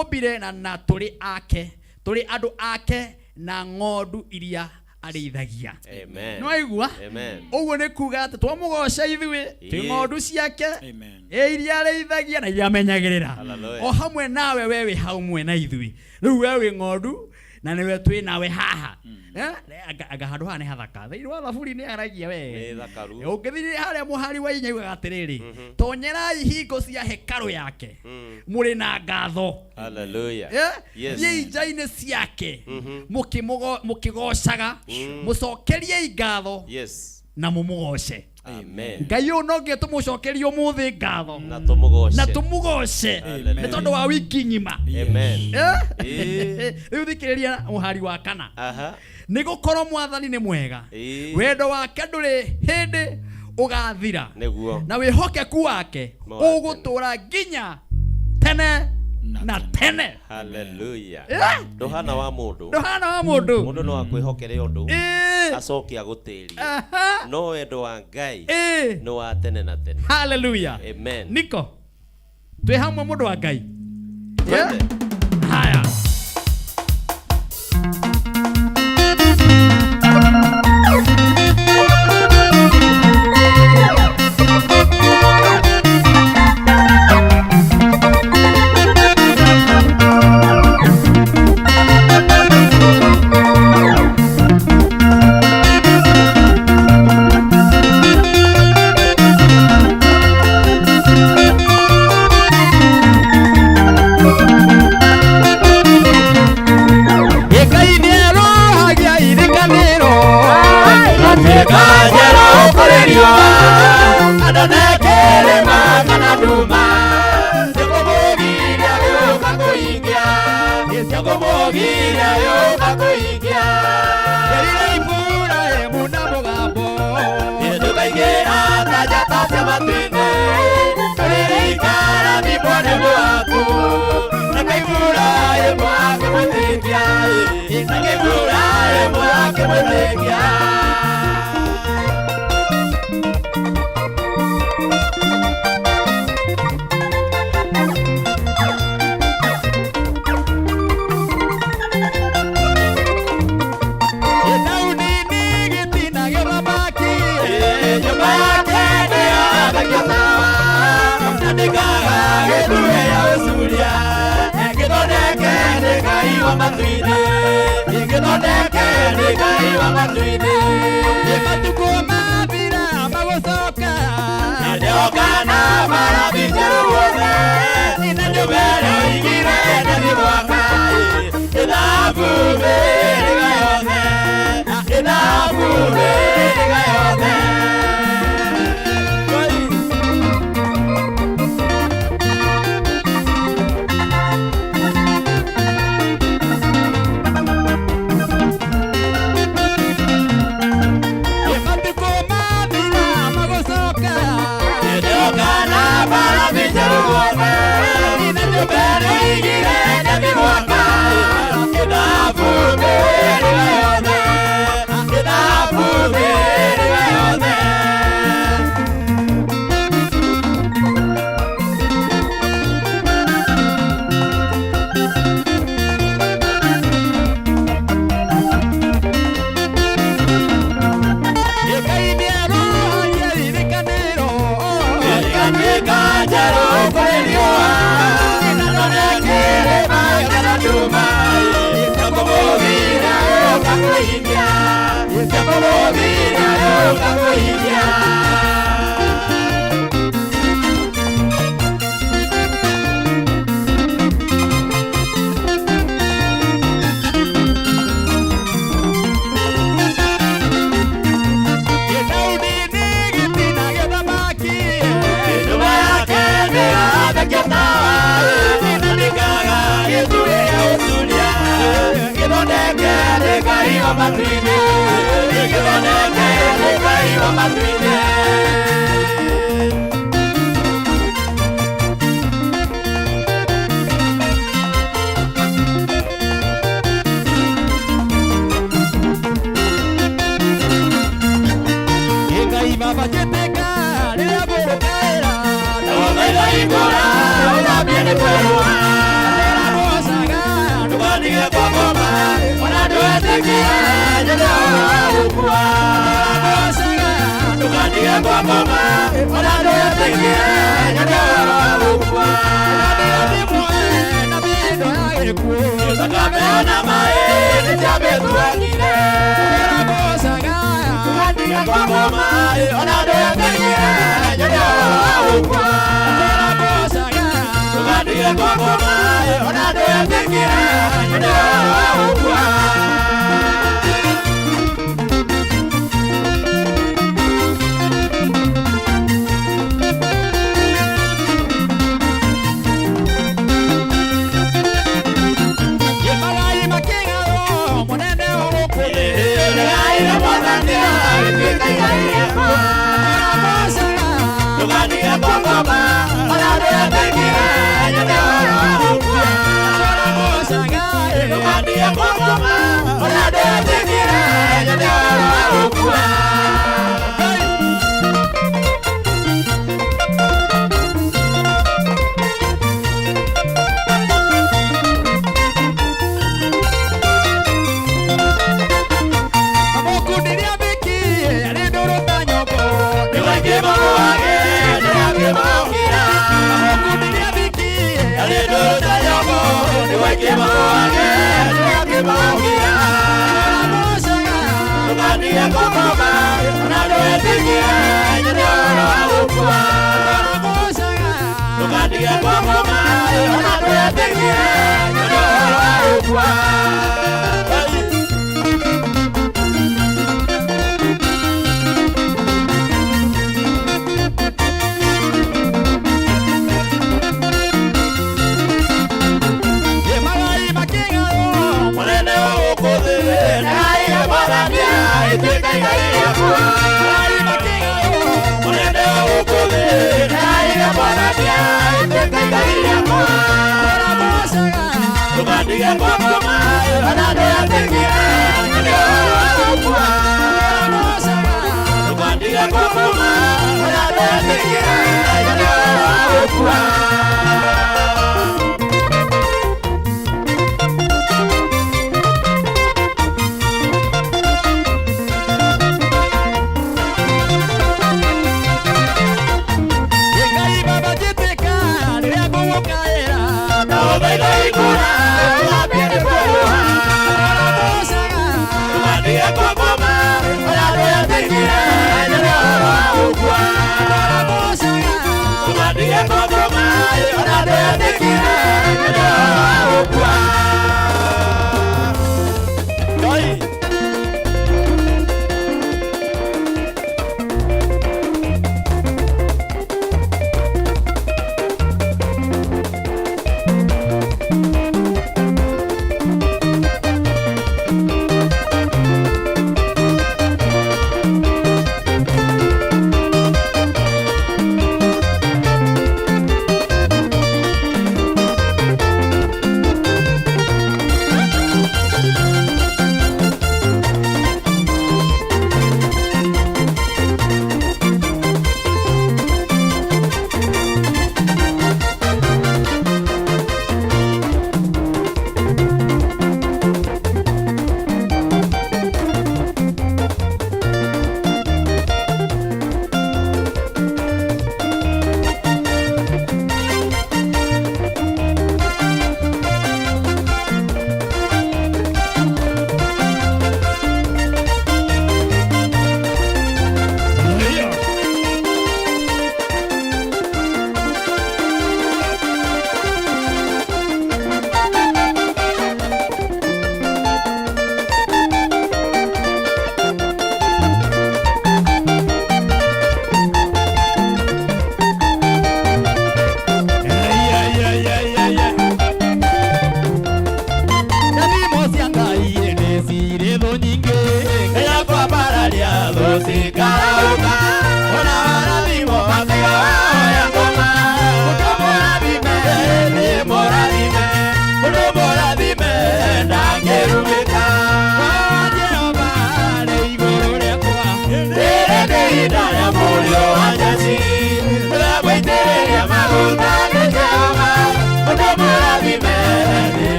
atuombire na tuli ake, tuli andu ake na ng'ondu iria arĩithagia. Amen. No aigua? Amen. Ũguo nĩ kuga atĩ twamũgoca ithuĩ twĩ ng'ondu ciake. Amen. Iria arĩithagia na iria amenyagĩrĩra. Hallelujah. O hamwe nawe we wĩ hau mwe na ithuĩ. Rĩu we wĩ ng'ondu na niwe twĩ nawe haha. Anga handũ haha nĩ hathaka. Thĩinĩ wa thaburi nĩ aragia we. Nĩ thakaru. Ũngĩthiĩ harĩa mũhari wa inya yugaga atĩrĩrĩ, tonyerai hingo cia hekarũ yake. Mũrĩ na ngatho. Hallelujah. Yes. Thiĩ nja-inĩ ciake. Mũkĩgocaga. Mũcokeriei ngatho. Yes. Na mũmũgoce. Amen. Ngai ũyũ no nginya tũmũcokerie ũmũthĩ ngatho. Na tũmũgoce. Na tũmũgoce. Nĩ tondũ wa wiki ng'ima. Amen. Rĩu thikĩrĩria mũhari wa kana. Aha. Nĩ gũkorwo Mwathani nĩ mwega. Wendo wake ndũrĩ hĩndĩ ũgathira. Nĩguo. Na wĩhokeku wake ũgũtũra nginya tene na tene. Hallelujah. Ndohana wa mũndũ. Ndohana wa mũndũ. Mũndũ no akwĩhokere ũndũ. Acoke agũtĩrie. No wendo wa Ngai nĩ wa tene na tene. Hallelujah. Amen. Niko. Twĩ hamwe mũndũ wa Ngai. Twende. Haya. tukatie kwa ngoma ona nduetikia nyenda gukua tukatie kwa ngoma ona nduetikia nyenda gukua na bindo yagikuo tukameona mai nitiametuagire tukatie kwa ngoma ona nduetikia nyenda gukua tukatie kwa ngoma ona nduetikia nyenda gukua Tukatie kwa ngoma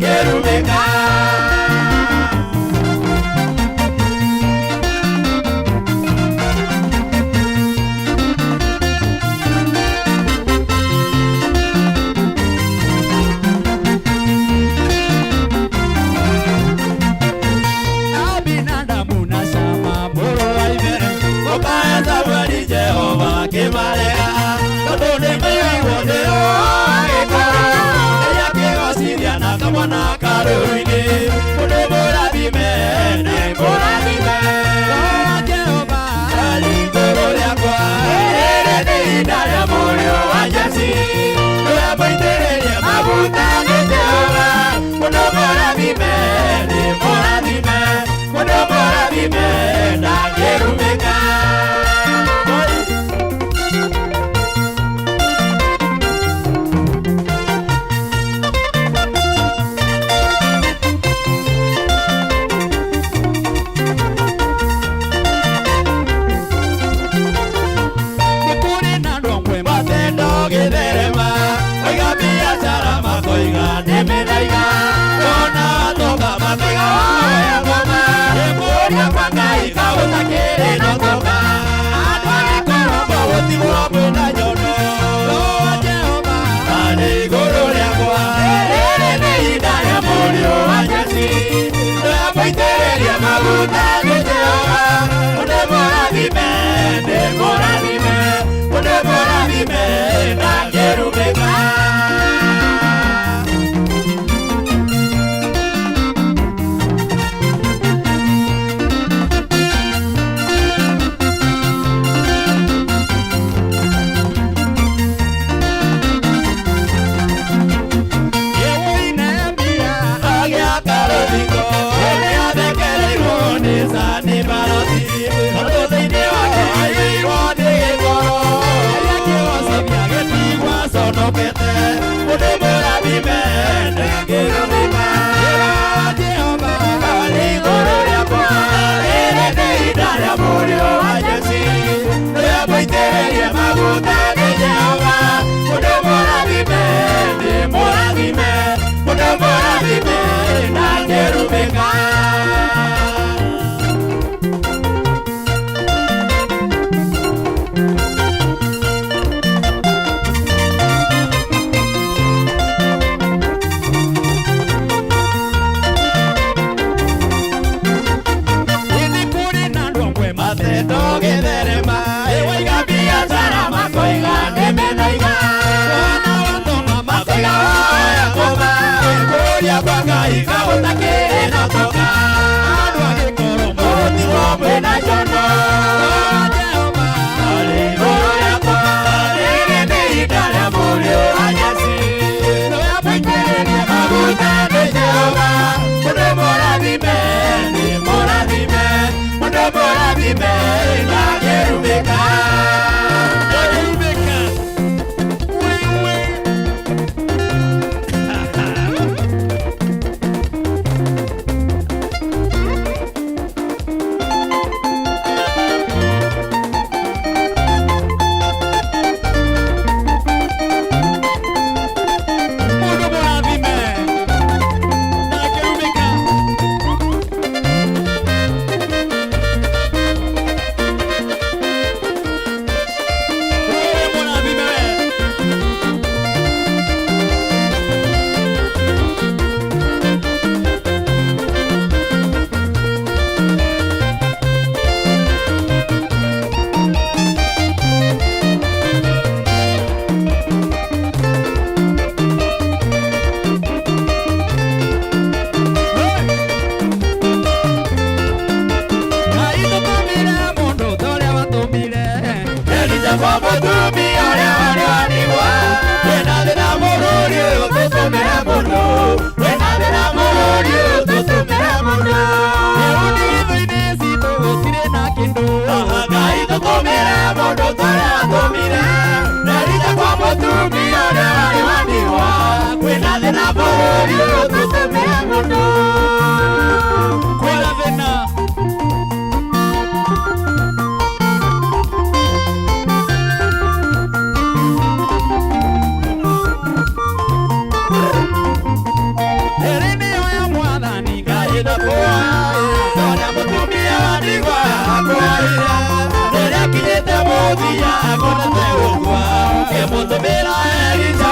ndangĩrumĩka. Kimarega, tondũ nĩ mĩigua nĩyo agĩkora, rĩrĩa kĩgocithia na kamwana karũinĩ, mũndũ mũrathime nĩ mũrathime. Roho Jehova arĩ igũrũ rĩakwa, rĩrĩ nĩ ihinda rĩa mũriũ wa Jesĩ, rĩrĩa mũitĩrĩria maguta nĩ Jehova, mũndũ mũrathime nĩ mũrathime, mũndũ mũrathime ndangĩrumĩka.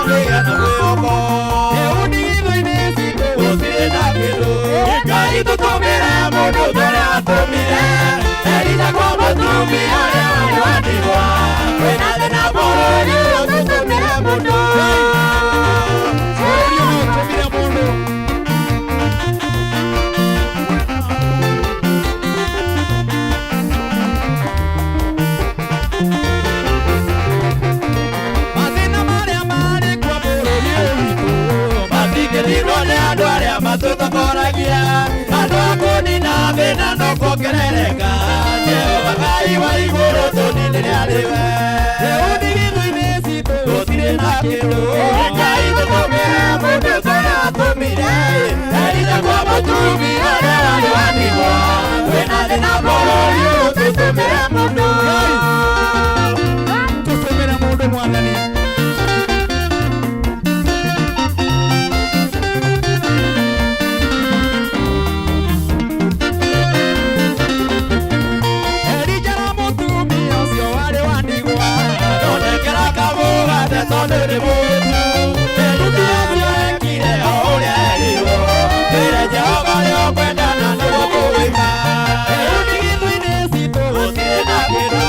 kwĩga na kwĩhoko ndigithũ-inĩ citũ gũtirĩ na kĩndũ Ngai tũtũmĩre mũndũ ũrĩa watũmire Elija kwa mũtumia ũrĩa warĩ wa ndigwa kwĩna thĩna bũrũri ũyũ tũtũmĩre mũndũ bũrũri ũyũ tũtũmĩre mũndũ Matigĩrirwo nĩ andũ arĩa matũtongoragia andũ a kũnina thĩna no kuongerereka Jehova Ngai wa igũrũ tũninĩre arĩ we rĩu ndigithũ-inĩ citũ gũtirĩ na kĩndũ Ngai tũtũmĩre mũndũ ũrĩa watũmire Elija kwa mũtumia ũrĩa warĩ wa ndigwa kwĩna thĩna bũrũri ũyũ tũtũmĩre mũndũ Mwathani tondũ nĩ mũtu Elija nĩekire o ũrĩa erirwo mbere Jehova nĩũkwendana nĩguo kũwĩka rĩu ndigithũ-inĩ citũ gũtirĩ na kĩndũ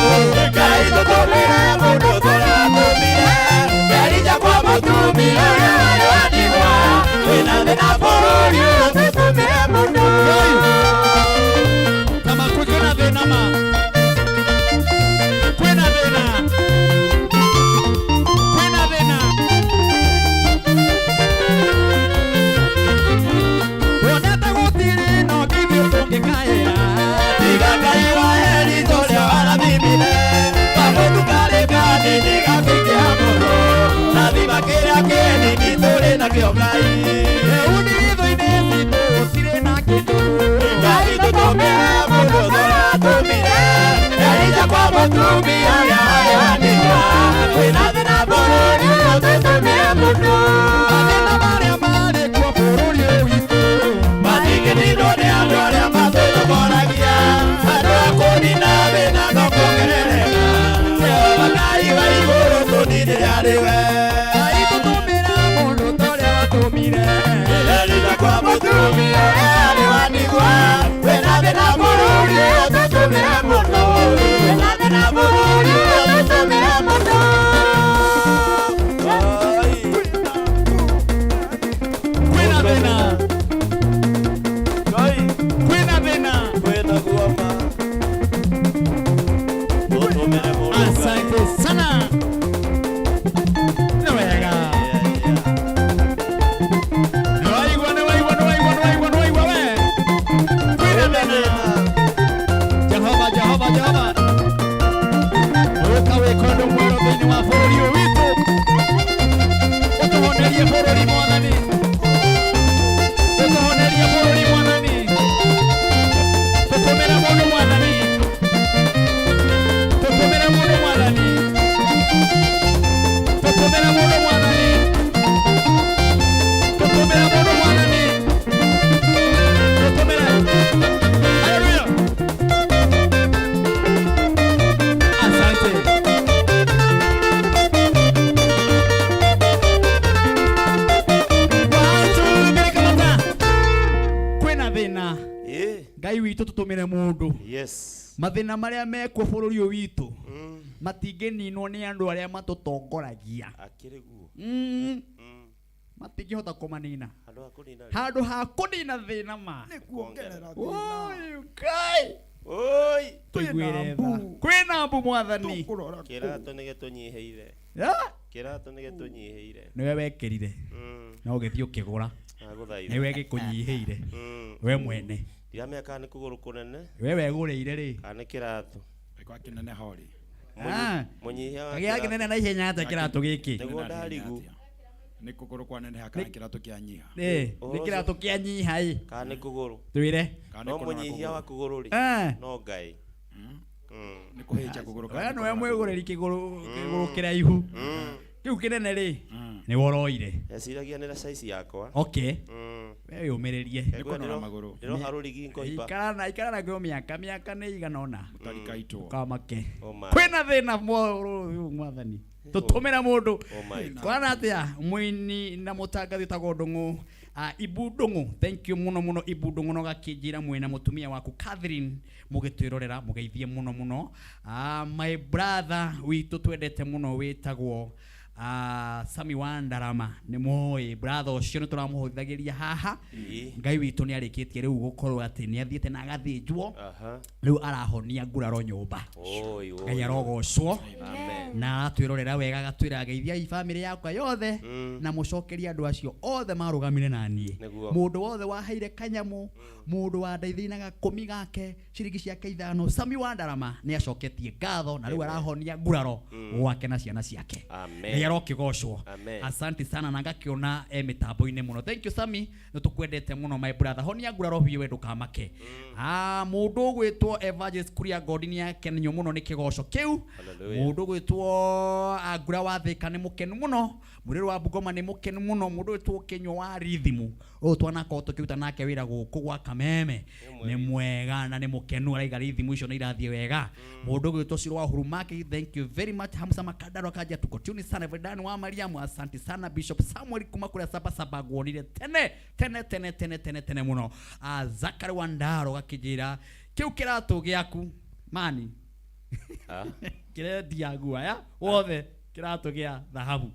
Ngai tũtũmĩre mũndũ ũrĩa watũmire Elija kwa mũtumia ũrĩa warĩ wa ndigwa kwĩna thĩna bũrũri ũyũ tũtũmĩre mũndũ kama kwĩna thĩna ma kwĩna thĩna Tiga Ngai wa Elija ũrĩa warathimire kamũtu karĩ kanini gakikia mũno rathima kĩrĩa kĩnini tũrĩ nakĩo Ngai rĩu ndigithũ-inĩ citũ gũtirĩ na kĩndũ Ngai tũtũmĩre mũndũ ũrĩa watũmire Elija kwa mũtumia ũrĩa warĩ wa ndigwa kwĩna thĩna bũrũri ũyũ tũtũmĩre mũndũ mathĩna marĩa marĩ kuo bũrũri ũyũ witũ matigĩrirwo nĩ andũ arĩa matũtongoragia andũ a kũnina thĩna no kuongerereka Jehova Ngai wa igũrũ tũninĩre arĩ we Ngai tũtũmĩre mũndũ ũrĩa watũmire Elija kwa mũtumia ũrĩa warĩ wa ndigwa kwĩna thĩna bũrũri ũyũ tũtũmĩre mũndũ kwĩna thĩna bũrũri ũyũ tũtũmĩre mũndũ kwĩna thĩna Asante sana. Nawega. Nawaigwa we. Kwĩna thĩna. Jehova. Ũkawe kondo mwero thĩinĩ wa bũrũri ũyũ witũ. Ũtũhonerie bũrũri Mwathani. Ũtũhonerie bũrũri Mwathani. Tũtũmĩre mũndũ Mwathani. Tũtũmĩre mũndũ Mwathani. Tũtũmĩre mũndũ Mwathani. Tũtũmĩre mũndũ Mwathani. Tũtũmĩre. Haleluya. Asante. Kwĩna thĩna. Ngai witũ tũtũmĩre mũndũ. Yes. Mathĩna marĩa mekuo bũrũri ũyũ witũ matingĩninwo nĩ andũ arĩa matũtongoragia matingĩhota kũmanina handũ ha kũnina thĩna ma tũiguĩre tha kwĩna mbu Mwathani kĩratũ nĩ gĩtũnyihĩire nĩwe wekĩrire no gĩthiĩ ũkĩgũra nĩwe gĩkũnyihĩire we mwene ndiramenya nĩ kũgũrũ kũnene we wegũrĩire rĩ kana nĩ kĩratũ gĩkwa kĩnene hori mũnyihia kagĩa kĩnene na ihenya atĩa kĩratũ gĩkĩ nĩguo ndarigu nĩ kũgũrũ kwanene kana kĩratũ kĩanyiha nĩ kĩratũ kĩanyiha kana nĩ kũgũrũ twĩre no mũnyihia wa kũgũrũ rĩ no Ngai nĩ kũhĩnja kũgũrũ kana we nĩwe mwĩgũrĩri kĩgũrũ kĩraihu kiu kinene ri ni woroire Yaciragia nĩ size yakwa. okay wewe umererie Ndĩrona magũrũ. Ndĩrona rũrigi ngoiba. ikara gyo miaka nĩ igana ona Utarikaitwo. kamake Oh my. kwina thina mwathani tutumira mundu Oh my. kwana atia muini na mutangathi tago Ndung'u Ibu Ndung'u thank you muno Ibu Ndung'u no gakinjira mwina mutumia waku Catherine mugitwirorera mugeithie muno my brother witu twendete muno witagwo Sami Wandarama ni moi brother ucio ni turamuhothagiria haha ngai witu ni arikitie riu gukorwo ati ni athiete na agathinjwo riu arahonia nguraro nyumba ngai arogocwo na atwirorera wega agatwira geithia i family yakwa yothe na mucokeria andu acio othe marugamire nanie mundu wothe waheire kanyamu mundu wa ndeithia na gakumi gake ciringi ciake 5 Sami Wandarama ni acoketie ngatho na riu arahonia nguraro gwake na ciana ciake yarokigocwo asante sana na ngakiona mitambo-ine muno thank you Sami tukwendete muno my brother honia nguraro biu wendu kamake mundu gwitwo Evangelist Kuria Godini yake nyo muno ni kigoco kiu mundu gwitwo Ngura wa Thika ni mukenu muno Muriru wa Bungoma ni mukenu muno mundu gwitwo Kinywa wa Rithimu twana ko tukiuta nake wira guku gwa Kameme ni mwega na ni mukenu araiga Rithimu icio ni irathie wega mundu gwitwo Shiro wa Hurumaki thank you very much Hamza Makadaro kaja tuko tuni sana Vedani wa Mariamu asante sana Bishop Samuel kuma kule saba guonire tene muno Zakari Wandaro gakijira kiu kiratu giaku mani kire diagu aya wothe kiratu gia dhahabu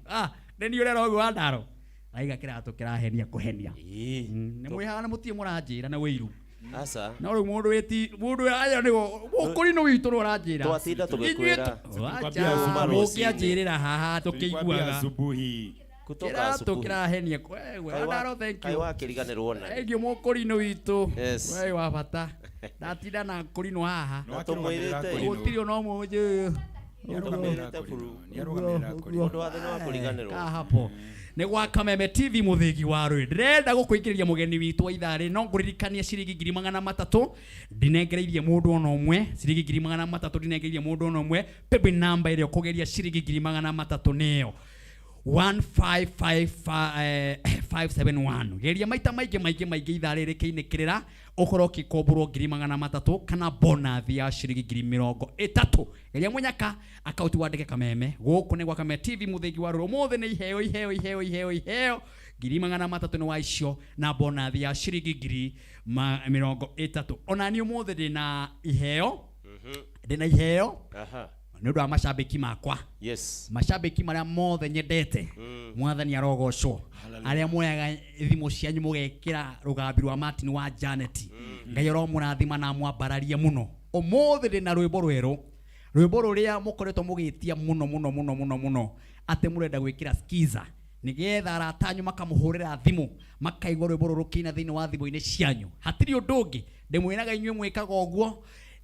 neni urera ogu Wandaro aiga kiratu kirahenia kuhenia ni mwihaga na mutie muranjira na wiru asa na uri mundu aya ni ukuri no witu uranjira twatinda tugikwira ukianjirira haha tukiguaga asubuhi kutoka asubuhi kirahenia wewe Wandaro thank you kai wakiriganirwo na egio mukuri no witu wewe wa bata ndatinda na kuri no haha tumwirite gutiri no muje hapo ni gwa Kameme TV muthigi wa rwi ndirenda gukuingiriria mugeni witu wa ithari no nguririkania ciringi 300 ndinengereirie mundu ona umwe ciringi 300 ndinengereirie mundu ona umwe pepe namba ile kugeria ciringi 300 niyo 155571 geria maita maige ithari rikiinikirira ukoro kikomburo 300 kana bonus ya ciringi 30 geria munyaka account wandike Kameme guku ni gwa Kameme TV muthigi wa rumothe ni iheo 300 ni wa icio na bonus ya ciringi 30 ona ni umothe ndina iheo nĩ ũndũ wa macambĩki makwa macambĩki marĩa mothe nyendete mwathani arogocwo arĩa muoyaga thimũ cianyu mũgekĩra rũgambi rwa Martin wa Janet ngai aromũrathima na mwambararie mũno ũmũthĩ ndĩna rwĩmbo rwerũ rwĩmbo rũrĩa mũkoretwo mũgĩtia mũno atĩ mũrenda gwĩkĩra skiza nigetha aratanyu makamũhũrĩra thimũ makaigua rwĩmbo rũrũ kĩina thĩinĩ wa thimũ-inĩ cianyu hatirĩ ũndũ ũngĩ ndĩmwĩraga inyuĩ mwĩkaga ũguo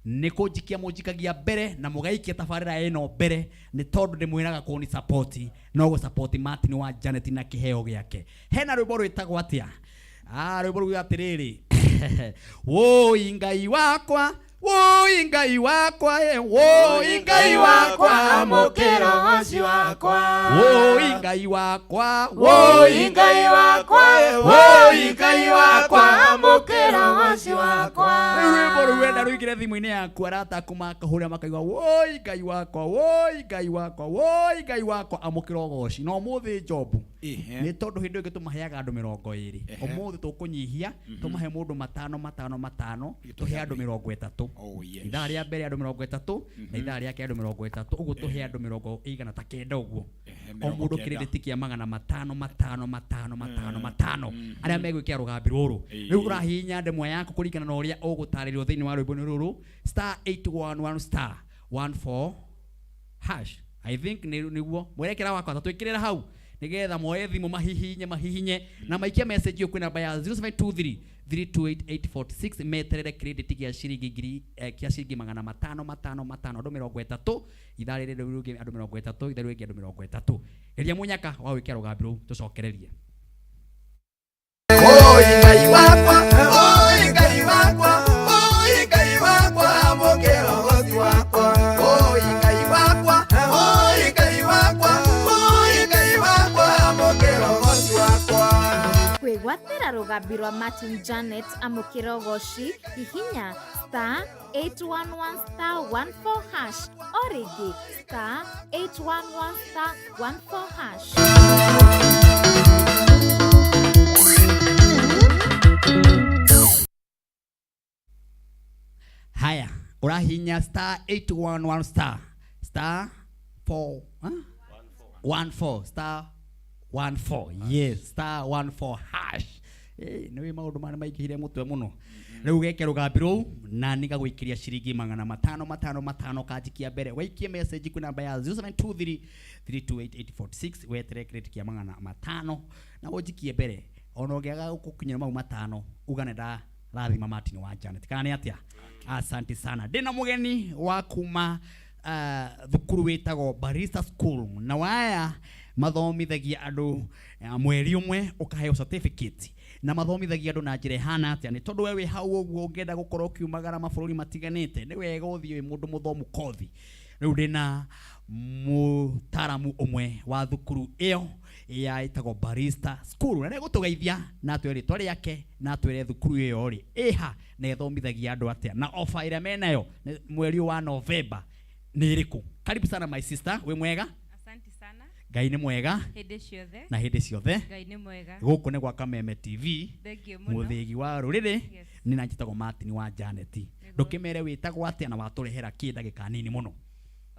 ni kunjikia munjikagia mbere na mugaikia tabarira eno mbere ni tondu ndimwiraga ko ni support no go support Martin wa Janet na kiheo giake hena rwimbo rwitagwo atia rwimbo rwa atiriri woi ngai wakwa ngai wakwa mukira wasi wakwa ngai wakwa mukira wasi wakwa rwimbo rwenda rwigire thimu-ini yaku arata kuma kahurira makaigua ngai wakwa amukira ugoci no muthi Jobu ni tondu hindu ingi tumaheaga andu 20 umuthi tukunyihia tumahe mundu 5 tuhe andu 30 ithaa ria mbere andu 30 na ithaa ria andu 30 uguo tuhe andu 100 ta kenda uguo o mundu credit kia 500 aria megwikira rugambi ruru riu urahinya ndemwe yaku kuringana na uria ugutaririo thiini wa rwimbo ruru *811*14# I think niguo mwerekera wakwa twikirira hau nigetha moe thimu mahihinye na maikia message yo kwina baya 0723288846 meterere credit kia ciringi kia ciringi 500 andu 30 ithari riri rugi andu 30 ithari rugi andu 30 geria munyaka wa wikira rugambi ru tucokererie ngai wakwa ngai wakwa mukira wasi wakwa ngai wakwa ngai gwathĩra rũgambi rwa Martin Janet Amukirogoshi hihinya *811*14# o rĩngĩ *811*14#. Haya, urahinya *811*4 *14 yes *14#. Nĩ maũndũ mane maingĩhire mũtwe mũno. Rĩu geke rũgambi rũu na nĩgagwĩkĩria ciringi 500 kanjikia mbere. Waikie message kwĩ namba ya 0723288846 wetere credit kia 500 na ũnjikie mbere. Ona ũngĩaga gũkinyĩra mau 5 uganenda rathima Martin wa Janet. Kana nĩ atĩa? Asante sana. Ndĩna mũgeni wa kuma thukuru wĩtagwo Barista School na waya mathomithagia andũ mweri ũmwe ũkaheo certificate na mathomithagia andũ na njĩra ihana atĩa nĩ tondũ wewe hau ũguo ũngĩenda gũkorwo ũkiumagara mabũrũri matiganĩte nĩ wega ũthiĩ mũndũ mũthomu kothi. Rĩu ndĩna mũtaramu ũmwe wa thukuru ĩyo ya ĩtagwo Barista School na nĩgũtũgeithia na atwĩre rĩtwa rĩake na atwĩre thukuru ĩyo rĩ ĩha na ĩthomithagia andũ atĩa na ofa ĩrĩa menayo mweri wa November nĩ ĩrĩkũ. Karibu sana my sister, we mwega? Asante sana. Ngai nĩ mwega Hĩndĩ ciothe. na hĩndĩ ciothe. Ngai nĩ mwega. Gũkũ nĩ gwa Kameme TV. Thengiũ mũno. Mũthĩgi wa rũrĩrĩ Yes. nĩ na njĩtagwo Martin wa Janet. Ndũkĩmere wĩtagwo atĩa na watũrehera kĩndagĩka nini mũno.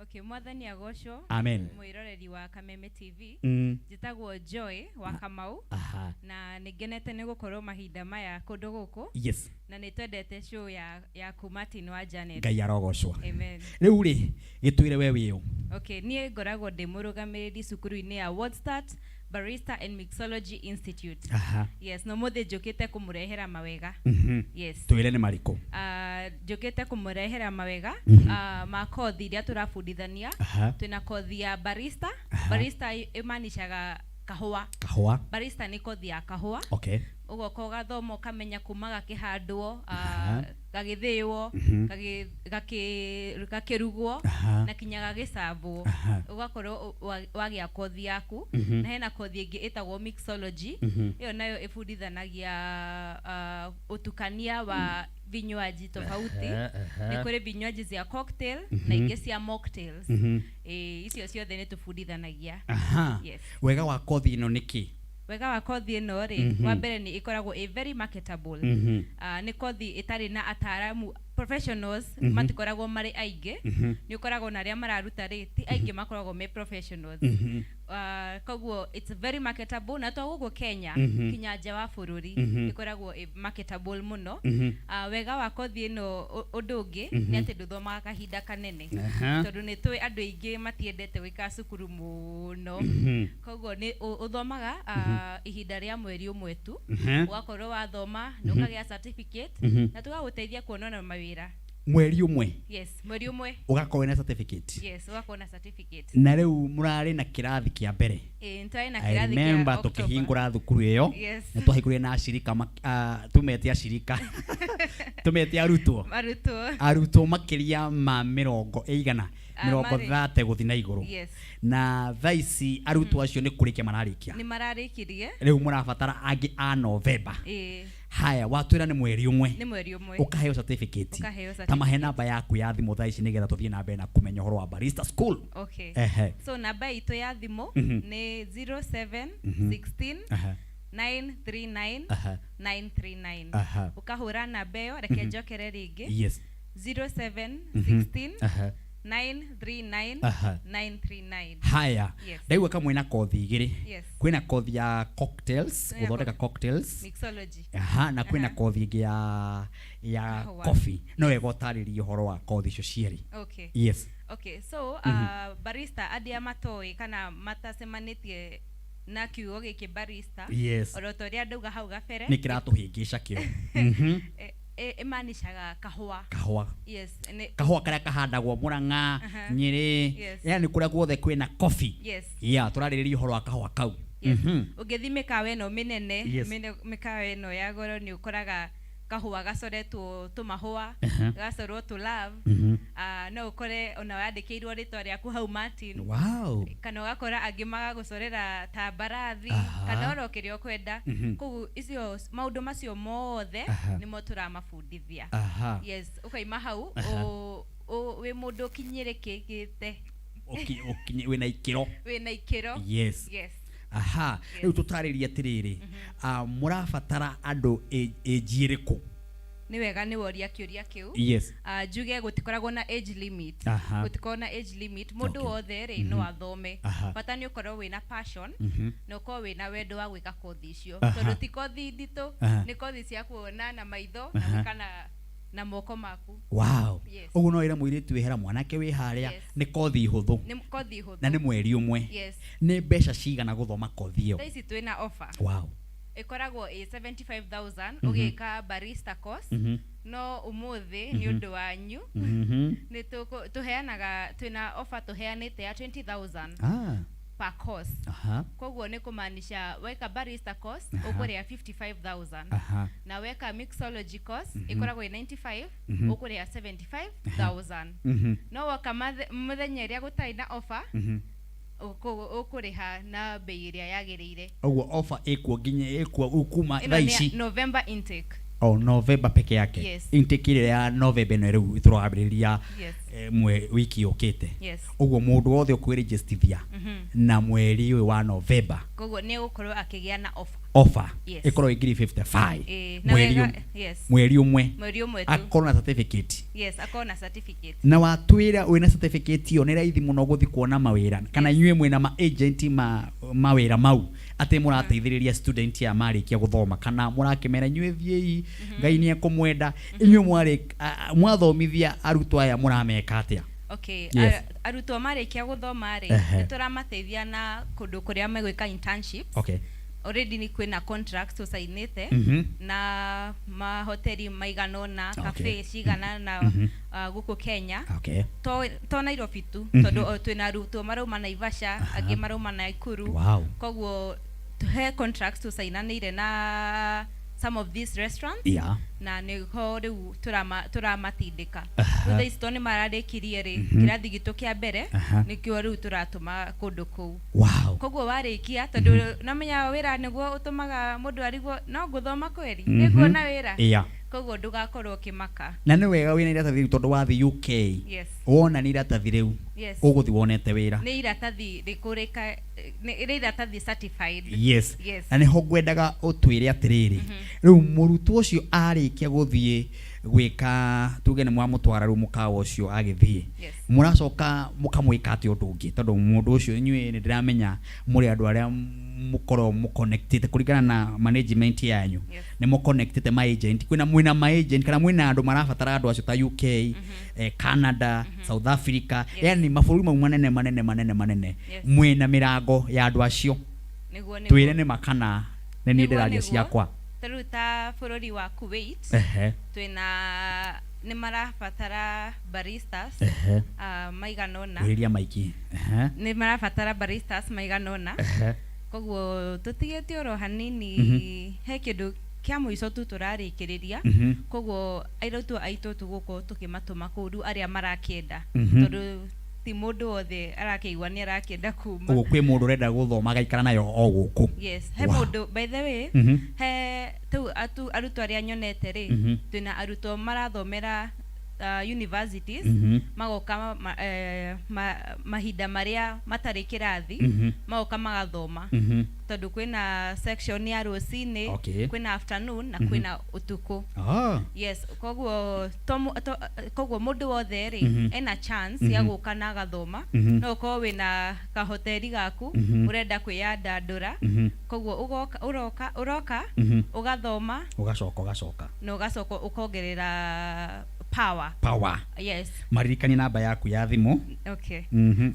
Okay, mwathani agocwo. Amen. Mwĩroreri wa Kameme TV. Njĩtagwo Joy wa Kamau. Aha. Na nĩngenete nĩ gũkorwo mahinda maya kũndũ gũkũ. Yes. Na nĩtwendete show ya Martin wa Janet. Ngai arogocwo. Amen. Rĩu rĩ gĩtwĩre we wĩũ. Okay, niĩ ngoragwo ndĩ mũrũgamĩrĩri cukuru-inĩ ya Wordstart Barista and Mixology Institute. Aha. Yes, no mũthĩ njũkĩte kũmũrehera mawega. Yes. Twĩre nĩ marĩkũ? Njũkĩte kũmũrehera mawega ma kothi iria tũrabundithania. Twĩna kothi ya barista. Barista ĩmaanishaga kahũa. Kahũa. Barista nĩ kothi ya kahũa. Okay. Ũgoka ũgathoma ũkamenya kuma gakĩhandwo, gagĩthĩo, gakĩrugwo na kinya gagĩcambwo. Ũgakorwo wagĩa kothi yaku. Na hena kothi ĩngĩ ĩtagwo mixology. Ĩyo nayo ĩbundithanagia ũtukania wa vinywaji tofauti. Nĩ kũrĩ vinywaji cia cocktail na ingĩ cia mocktails. Icio ciothe nĩ tũbundithanagia. Yes. Wega wa kothi ĩno nĩkĩ? Wega wa kothi ĩno rĩ, wa mbere nĩ ĩkoragwo very marketable. Nĩ kothi ĩtarĩ na ataramu professionals matikoragwo marĩ aingĩ. Nĩ ũkoragwo na arĩa mararuta rĩ ti aingĩ makoragwo me professionals. Koguo it's very marketable na to gũkũ Kenya kinya nja wa bũrũri ĩkoragwo marketable mũno. Wega wa kothi ĩno ũndũ ũngĩ nĩ atĩ ndũthomaga kahinda kanene tondũ nĩ tũĩ andũ aingĩ matiendete gũikara cukuru mũno. Koguo nĩ ũthomaga ihinda rĩa mweri ũmwe tu ũgakorwo wathoma na ũkagĩa certificate na tũgagũteithia kuonana mawĩra. Mweri ũmwe? Yes, mweri ũmwe ũgakorwo na certificate. Yes, ũgakorwo na certificate. Na rĩu mũrarĩ na kĩrathi kĩa mbere? Nĩtwarĩ na kĩrathi kĩa remember tũkĩhingũra thukuru ĩyo nĩ twahingũrire na ashirika tumete ashirika tumete arutwo makĩria ma 100 gũthiĩ na igũrũ. Na thaa ici arutwo acio nĩ kũrĩkia mararĩkia? Nĩ mararĩkirie. Rĩu mũrabatara angĩ a November. Haya, watwĩra nĩ mweri ũmwe. Nĩ mweri ũmwe. Ũkaheo certificate. Tamahe namba yaku ya thimũ thaa ici nĩgetha tũthiĩ na mbere na kũmenya ũhoro wa Barista School. Okay. So namba itũ ya thimũ nĩ 0716 939 939. Ukahũra namba ĩyo reke njokere rĩngĩ. Yes. 0716 939. Haya. Ndaigua kamwe na kothi igĩrĩ. Kwĩna kothi ya cocktails, gũthondeka cocktails. Mixology. Na kwĩna kothi ĩngĩ ya coffee. No wega ũtarĩrie ũhoro wa kothi icio cierĩ. Okay. Yes. Okay, so barista arĩa matoĩ kana matacemanĩtie na kiugo gĩkĩ barista. Yes. Orotoria ndauga hau gabere. Nĩ kĩratũhĩngĩca kĩo. Ĩmaanishaga kahũa. Kahũa. Yes. Kahũa karĩa kahandagwo Mũrang'a, Nyĩrĩ, yani kũrĩa guothe kwĩna coffee. Yes. Tũrarĩrĩria ũhoro wa kahũa kau. Ũngĩthiĩ mĩkawa ĩno mĩnene, mĩkawa ĩno ya goro nĩ ũkoraga kahua gacoretwo tumahua gacorwo to love no ukore ona wandikirwo ritwa rĩaku hau Martin Wow. kana ugakora angĩ magagucorera ta mbarathi kana oro kĩrĩa ũkwenda koguo icio maũndũ macio mothe nĩmo tũramabundithia. Yes, ukaima hau we mũndũ ũkinyĩrĩkĩte wĩna ikĩro. Yes. Rĩu tũtarĩrie atĩrĩrĩ, mũrabatara andũ ĩnjirĩkũ? Nĩ wega nĩ woria kĩũria kĩu. Yes. Njuge gũtikoragwo na age limit. Gũtikoragwo na age limit. Mũndũ wothe rĩ no athome. Bata nĩ ũkorwo wĩna passion na ũkorwo wĩna wendo wa gwĩka kothi icio. Tondũ ti kothi nditũ, nĩ kothi cia kuona na maitho na gwĩka na moko maku. Wow. Ũguo no ĩra mũirĩtu wĩhera mwanake wĩ harĩa nĩ kothi hũthũ. Nĩ kothi hũthũ. Na nĩ mweri ũmwe. Yes. Nĩ mbeca cigana gũthoma kothi ĩyo? Thaisi twĩna offer. Wow. Ikoragwo 75,000 ugika barista course no umuthi ni undu wanyu ni tuheanaga twina offer tuheanite ya 20,000 per course. Koguo ni kumaanisha weka barista course ukuria 55,000 na weka mixology course ikoragwo 95 ukuria 75,000 no waka muthenya ria gutaina offer ukuriha na bei iria yagirire. Oguo offer ikuo nginya ikuo kuma thaici November intake. November peke yake. Yes. Intake ile ya November no riu turambiriria wiki yukite. Yes. Oguo mundu wothe ukwirejistithia na mweri wa November. Koguo ni gukorwo akigia na offer ikorwo ingiri 55 mweri umwe akorwo na certificate. Yes, akorwo na certificate. Na watwira wina certificate iyo ni raithi muno guthi kuona mawira kana inyuĩ mwina ma agent mawira mau ate murateithĩrĩria student ya marikia guthoma kana murakimera inyuĩ thiei Ngai ni ekumwenda inyuĩ mwathomithia arutwo aya murameka atia? Okay, arutwo marikia guthoma ri nitũramateithia na kũndũ kũrĩa megwĩka internships. Okay. Already ni kwina contracts tusainite na mahoteli maiganona cafe cigana na guku Kenya. Okay. To Nairobi tu tondu twina arutwo marauma Naivasha angĩ marauma Nakuru. Wow. Koguo tuhe contracts tusainanire na some of these restaurants. Na niho riu turamatindika thutha icio ni mararikirie ri kirathi gitu kia mbere nikio riu turatuma kundu kuu. Wow. Koguo warikia tondu namenya wira niguo utumaga mundu arigwo no guthoma kweri niguo wira. Koguo ndugakorwo kimaka. Na ni wega wina iratathi riu tondu wathi UK. Yes. Wona ni iratathi riu uguthi wonete wira. Ni iratathi rikurika ni iratathi certified. Yes. Na niho ngwendaga utwire atiriri riu murutwo ucio arikia guthie gwika tuge ni mwamutwara riu mukawa ucio agithie muracoka mukamwika ati undu ungi tondu mundu ucio inyuĩ ni ndiramenya muri andu aria mukoro muconnected kuringana na management yanyu ni muconnected ma agent kwina mwina ma agent kana mwina andu marabatara andu acio ta UK Canada South Africa yani mabũrũri mau manene mwina mirango ya andu acio twire ni makana ni ndiraria ciakwa taruta bũrũri wa Kuwait twina ni marabatara baristas maiganona wiria maiki ni marabatara baristas maiganona koguo tutigete oro hanini he kindu kia muico tu turarikiriria koguo airautu aitu tuguko tukimatuma kuru aria marakienda tondu ti mundu wothe arakeigua ni arakienda kuma uguo kwi mundu urenda guthoma agaikara nayo o guku. Yes, he mundu by the way he tu arutwo aria nyonete ri twina arutwo marathomera universities magoka mahinda maria matari kirathi magoka magathoma tondu kwina section ya rucini kwina afternoon na kwina utuku. Yes, koguo mundu wothe ri ena chance ya guka na gathoma no ko wina kahoteli gaku urenda kwiyandandura koguo uroka ugathoma ugacoka no ugacoka ukongerera power. Yes. Maririkani namba yaku ya thimu. Okay.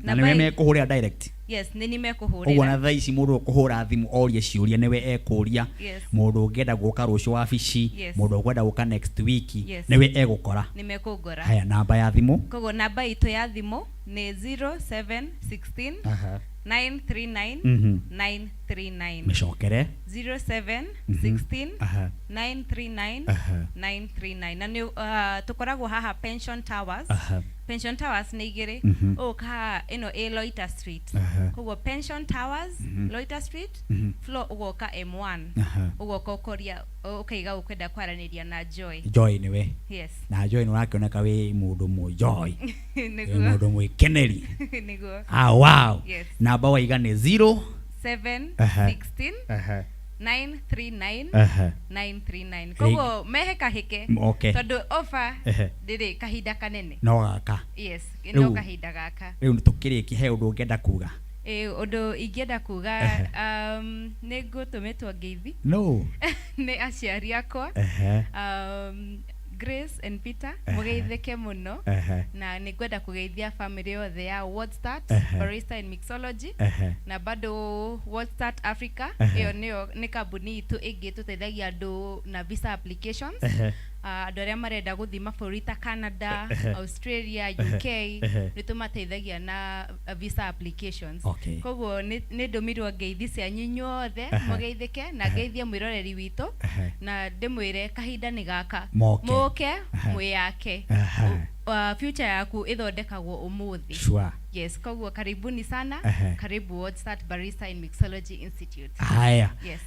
Na niwe mekuhurira direct. Yes, ni mekuhurira. Oguo na thaici mundu ukuhura thimu orie ciuria niwe ekuria. Mundu ungenda guka rucio wabici, mundu ungenda guka next week, niwe egukora. Ni mekugora. Haya namba ya thimu. Koguo namba itu ya thimu ni 0716 939 Mhm. 939 Micokere. 07 16 Aha. 939 Aha. 939 na nĩ tukoragwo haha Pension Towers. Aha. Pension Towers nĩ igĩrĩ Mhm. ũka ĩno ĩ Loiter Street. Aha. Koguo Pension Towers, Mhm. Loiter Street, Mhm. floor ũgoka M1. Aha. Ũgoka ũkoria ũkaiga ũkwenda kwaranĩria na Joy. Joy niwe. Yes. Na Joy nĩũrakĩoneka wĩ mũndũ mũ Joy. Wĩ Nĩguo. mũndũ mwĩkeneri. Nĩguo. Wow. Yes. Namba waiga nĩ 0. 7 Aha. 16 Aha. 939 Aha. 939 koguo mehe kahike Okay. tondu offer Ehe. ndiri kahinda kanene. No gaka. Yes, Rĩu- no kahinda gaka. Rĩu nĩtũkĩrĩki he ũndũ ũngĩenda kuga. Undu ingĩenda kuga Ehe. nĩ ngũtũmĩtwo ngeithi No. nĩ aciari akwa Ehe. Grace and Peter Ehe. mũgeithĩke mũno Ehe. na nĩ ngwenda kũgeithia family yothe ya Wordstart Ehe. Barista in Mixology Ehe. na bado Wordstart Africa Ehe. ĩyo nĩ kambuni itũ ĩngĩ tũteithagia andũ na visa applications. Ehe. Andũ arĩa marenda gũthiĩ mabũrũri ta Canada, Ehe. Australia, UK Ehe. nĩ tũmateithagia na visa applications. Okay. Koguo nĩ ndũmirwo ngeithi cianyu inyuothe Ehe. mũgeithĩke na ngeithie mwĩroreri witũ Ehe. na ndĩmwĩre kahinda nĩ gaka Moke. mũke Ehe. mwĩyake. Aha. Future yaku ĩthondekagwo ũmũthĩ. Sure. Yes, koguo karibuni sana. Ehe. Karibu Wordstart Barista in Mixology Institute. Haya. Yes.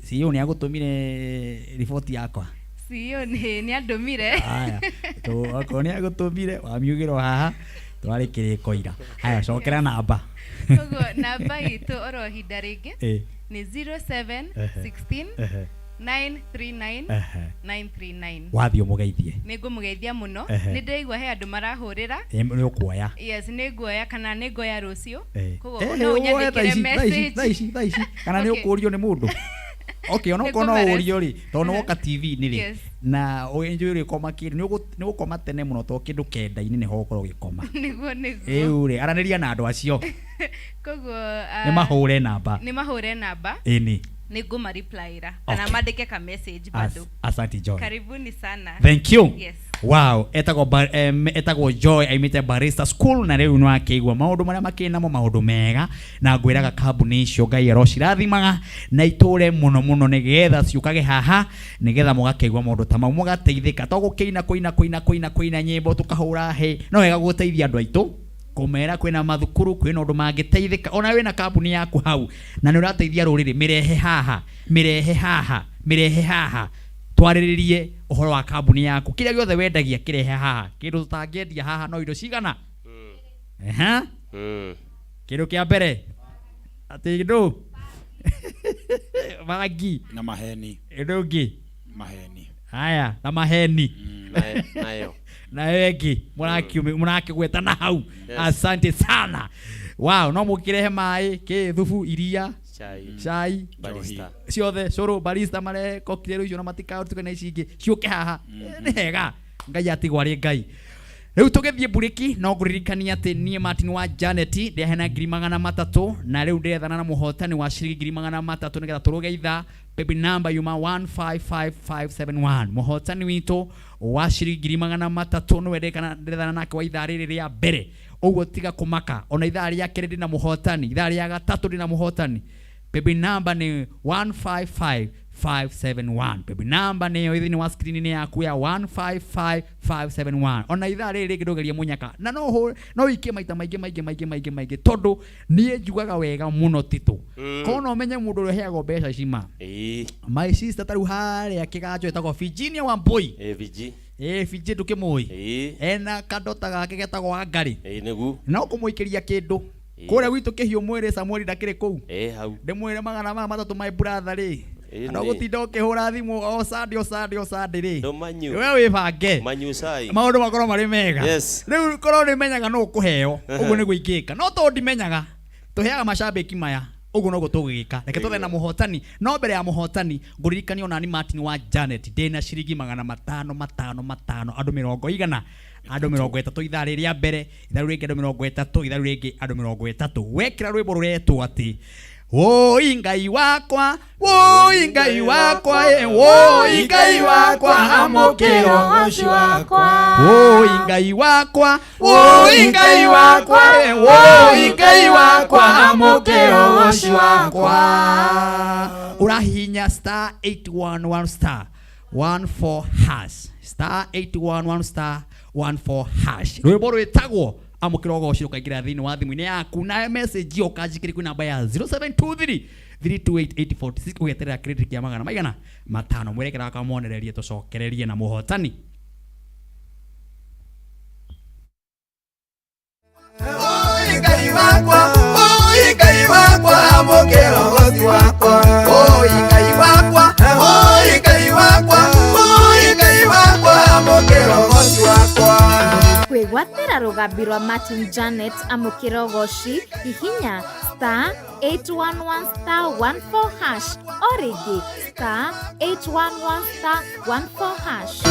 CEO nĩ agũtũmire riboti yakwa. CEO nĩ andũmire. Haya. Okorwo nĩ agũtũmire wamiugĩrwo haha twarĩ kĩrĩko ira. Haya cokera namba. Koguo namba itũ oro ihinda rĩngĩ Eh. nĩ 07 Ehe. 16 Ehe. 939 Ehe. 939. Wathiĩ ũmũgeithie. Nĩ ngũmũgeithia mũno. Ehe. Nĩ ndĩraigua he andũ marahũrĩra. Nĩ ũkuoya. Yes, nĩ nguoya kana nĩ ngoya rũciũ. Eh. Koguo Eh, no woe ũnyandĩkĩre thaa ici. message. Kana nĩ Okay. ũkũrio nĩ mũndũ. Okay, onokorwo no Nĩngũmere. ũrio rĩ, tondũ woka TV-inĩ rĩ, Yes. na ũenjoy rĩ koma kĩrĩ, nĩ ũgũkoma tene mũno tondũ kĩndũ kenda-inĩ nĩho ũkorwo ũgĩkoma. Nĩguo. Rĩu rĩ, aranĩria na andũ acio, Koguo nĩ mahũre namba. nĩ mahũre namba. Ĩni. Nĩ ngũmareplyra kana Okay. mandĩke ka message bado. Asante Joy. Karibuni sana. Thank you. Yes. Wow, etagwo Joy aimĩte Barista School na rĩu nĩ akĩigua maũndũ marĩa makĩnamo maũndũ mega na ngwĩraga kambuni icio Ngai arocirathimaga na itũre mũno mũno nĩgetha ciũkage haha nĩgetha mũgakĩigua maũndũ ta mau mũgateithĩka to gũkĩina kũina nyĩmbo tũkahũra he no wega gũteithia andũ aitũ kũmera kwĩna mathukuru kwĩna ũndũ mangĩteithĩka ona wĩna kambuni yaku hau na nĩ ũrateithia rũrĩrĩ mĩrehe haha twarĩrĩrie ũhoro wa kambuni yaku kĩrĩa gĩothe wendagia kĩrehe haha kĩndũ tũtangĩendia haha no indo cigana kĩndũ kĩa mbere atĩ indo magi na maheni indo ũngĩ maheni haya na maheni nayo na wengi mũrakĩgweta na hau asante sana wow no mũkĩrehe maĩ kĩ thubu iria chai barista ciothe cũrũ barista marehe cocktail icio na matikaũtukana ici ingĩ ciũke haha nĩ hega Ngai atigwo arĩ Ngai rĩu tũgĩthiĩ burĩki no ngũririkania atĩ niĩ Martin wa Janet ndĩahena 300 na rĩu ndĩrethana na mũhotani wa ciringi 300 nĩgetha tũrũgeitha baby number yuma 155571 mũhotani witũ wa ciringi 300 nĩwe ndĩrethana nake wa ithaa rĩrĩ rĩa mbere ũguo tiga kũmaka ona ithaa rĩa kerĩ ndĩna mũhotani ithaa rĩa gatatũ ndĩna mũhotani baby number ni 155571 baby number ni thĩinĩ wa screen yaku ya 155571 ona ithaa rĩrĩ rĩngĩ ndũgerie mũnyaka na no ikie maita maingĩ tondũ niĩ njugaga wega mũno titũ kono ũmenye mũndũ ũrĩa ũheagwo mbeca cima my sister tarũ harĩa kĩganjo ĩtagwo Virginia Wambui Vigi Vigi ndũkĩmũĩ ena kadota gake getagwo Wangari nĩgu no kũmũikĩria kĩndũ kũrĩa gwitũ kĩhiũ mwĩrĩ Samuel ndakĩrĩ kũu hau ndĩmwĩre magana maya matatũ my brother rĩ no gũtinda ũkĩhũra thimũ o Sunday rĩ we wĩbange maũndũ makorwo marĩ mega rĩu korwo nĩmenyaga no ũkũheo ũguo nĩguo ingĩka no tondũ ndimenyaga tũheaga macambĩki maya ũguo noguo tũgĩgĩka reke tũthe na mũhotani no mbere ya mũhotani ngũririkania ona ni Martin wa Janet ndĩna ciringi 500 andũ 100 andũ 30 ithaa rĩrĩa mbere ithaa rĩngĩ andũ 30 ithaa rĩngĩ andũ 30 wekĩra rwĩmbo rũretwo atĩ Woi ngai wakwa, woi ngai wakwa, woi ngai wakwa amukira ucio wakwa. Woi ngai wakwa, woi ngai wakwa, woi ngai wakwa amukira ucio wakwa. Urahinya star 811 star 14 hash, star 811 star 14 hash. Rwimbo rwitagwo amukira ucio ukaingira thiini wa thimu-ini yaku na message ukajikiri kwi namba ya 0723 328 ugeterera credit ya magana maigana matano mwerekera akamonererie tucokererie na muhotani. Oi ngai wakwa, oi ngai wakwa amukira ucio wakwa. Oi ngai wakwa, oi ngai wakwa, oi ngai wakwa amukira ucio wakwa. Kwĩgwatĩra rũgambi rwa Martin Janet amũkĩra ũgoci hihinya star 811 star 14 hash o rĩngĩ star 811 star 14 hash.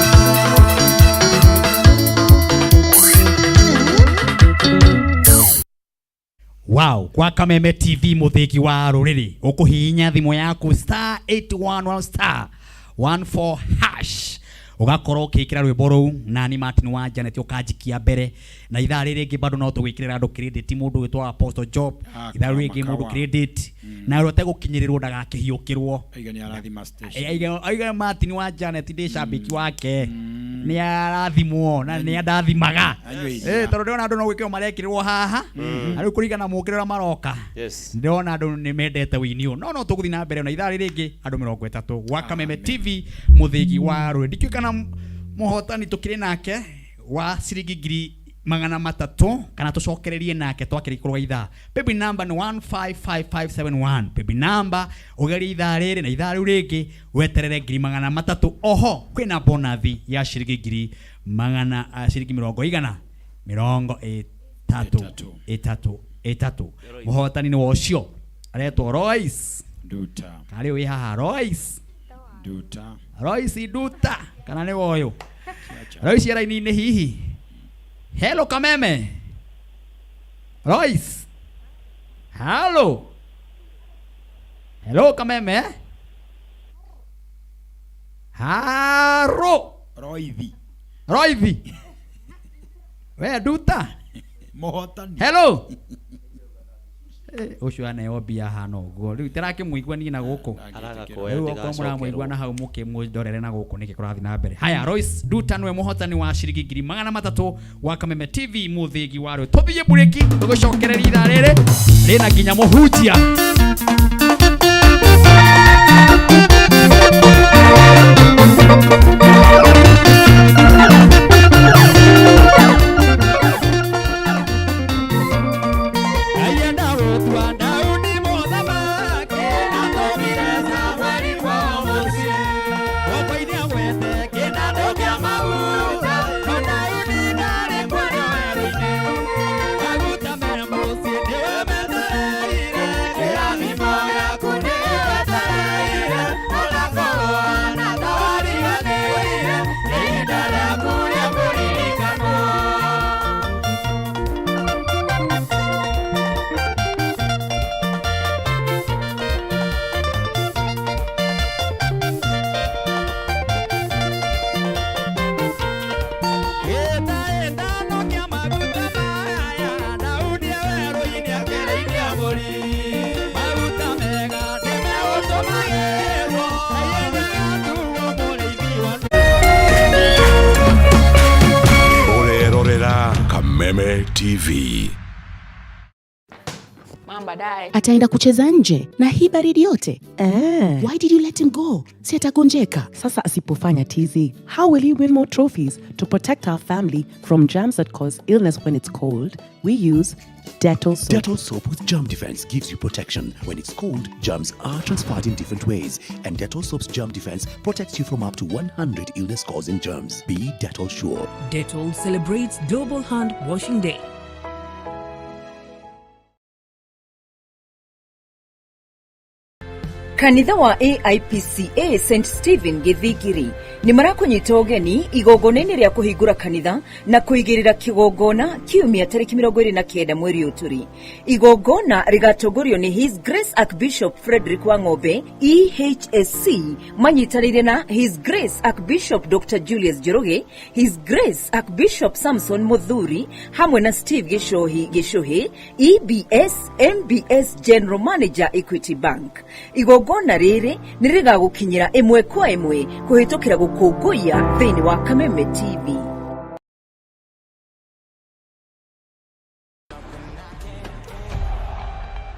Wow, kwa Kameme TV muthiki wa ruriri ukuhinya thimu yaku star 811 star 14 hash ugakorwo ukikira rwimbo ruu na ni Martin wa Janet ukajikia mbere na ithaa rĩrĩ bado no tugwikirira andu credit mundu witwa Apostle Job ithaa rĩrĩ mundu credit na rote gukinyirirwo ndagakihiukirwo aiga Martin wa Janet ndi shabiki wake ni arathimwo na ni andathimaga tondu ndona andu no gwikirwo marekirwo haha ari kurigana mukirira maroka ndona andu ni mendete winio no tuguthi na mbere na ithaa rĩrĩ andu 30 gwa Kameme TV muthigi wa rwendikio kana muhotani tukiri nake wa ciringi ngiri magana matatu kana tucokererie nake twakirikurwa ithaa. Baby number ni 155571. Baby number ugeri ithaa rĩrĩ na ithaa rĩu rĩngĩ weterere ngiri magana matatu. Oho kwina bonathi ya ciringi ngiri magana ciringi mirongo itatu. Muhotani ni wocio aretwo Royce Duta. Kari wi haha Royce Duta. Royce Duta kana ni woyo Royce era ini hihi. Hello Kameme. Royce. Hello. Hello Kameme. Haro. Royvi. We Duta. Mohotani. Hello. Ucio ane obia hano go riu tirake muigwa ni na guku riu ko mura muigwa na hau muke mudorere na guku niki kurathi na mbere. Haya Royce Duta nwe muhotani wa ciringi ngiri magana matatu wa Kameme TV muthigi warwe tuthie bureki tugucokereria ithaa rĩrĩ rĩna nginya muhunjia. Kameme TV. Mamba dai. Ataenda kucheza nje na hii baridi yote. Why did you let him go? Si atagonjeka. Sasa asipofanya tizi, how will he win more trophies? To protect our family from germs that cause illness when it's cold, we use Dettol soap. Dettol soap with germ defense gives you protection. When it's cold, germs are transferred in different ways. And Dettol soap's germ defense protects you from up to 100 illness-causing germs. Be Dettol sure. Dettol celebrates Global Hand Washing Day. kanitha wa AIPCA St Stephen Githigiri ni marakunyita ugeni igongona-inĩ rĩa kũhingũra kanitha na kũigĩrĩra kĩgongona kiumia tarĩki 29 mweri ũtũri. Igongona rĩgatongorio ni His Grace Archbishop Frederick Wang'ombe EHSC manyitanĩire na His Grace Archbishop Dr. Julius Njoroge, His Grace Archbishop Samson Muthuri hamwe na Steve Gishuhi EBS MBS General Manager Equity Bank. Igongona rĩrĩ nĩ rĩgagũkinyĩra ĩmwe kwa ĩmwe kũhĩtũkĩra gũkũngũiya thĩinĩ wa Kameme TV.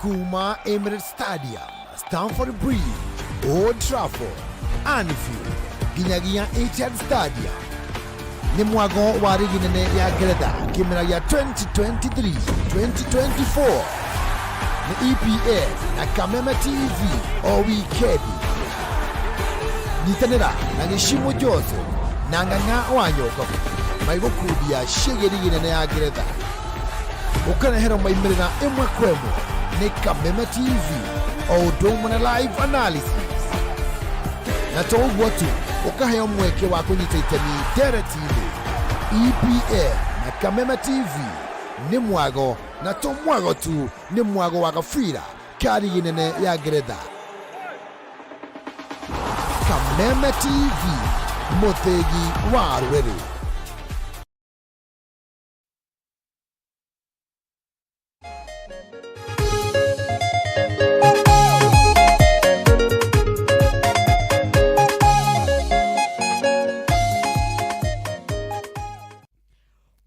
Kuma Emirates Stadium, Stamford Bridge, Old Trafford, Anfield, nginyagia Etihad Stadium. Nĩ mwago wa rigi nene ya Ngeretha kĩmera gĩa 2023-2024 ni EPL na Kameme TV o wikendi. Nyitanĩra na Gĩshimo Jose na Ng'ang'a Wanyoko maigũkundia ciĩgiĩ rigi nene ya Ngeretha. Ũkanehera maimĩrĩra ĩmwe kwa ĩmwe ni Kameme TV o ũndũ ũmwe na live analysis. Na to ũguo tu, ũkaheo mweke wa kũnyita itemi nderetinĩ. EPL na Kameme TV ni mwago, na to mwago tu, ni mwago wa gabira ka rigi nene ya Ngeretha. Kameme TV, mũthĩgi wa rũrĩrĩ.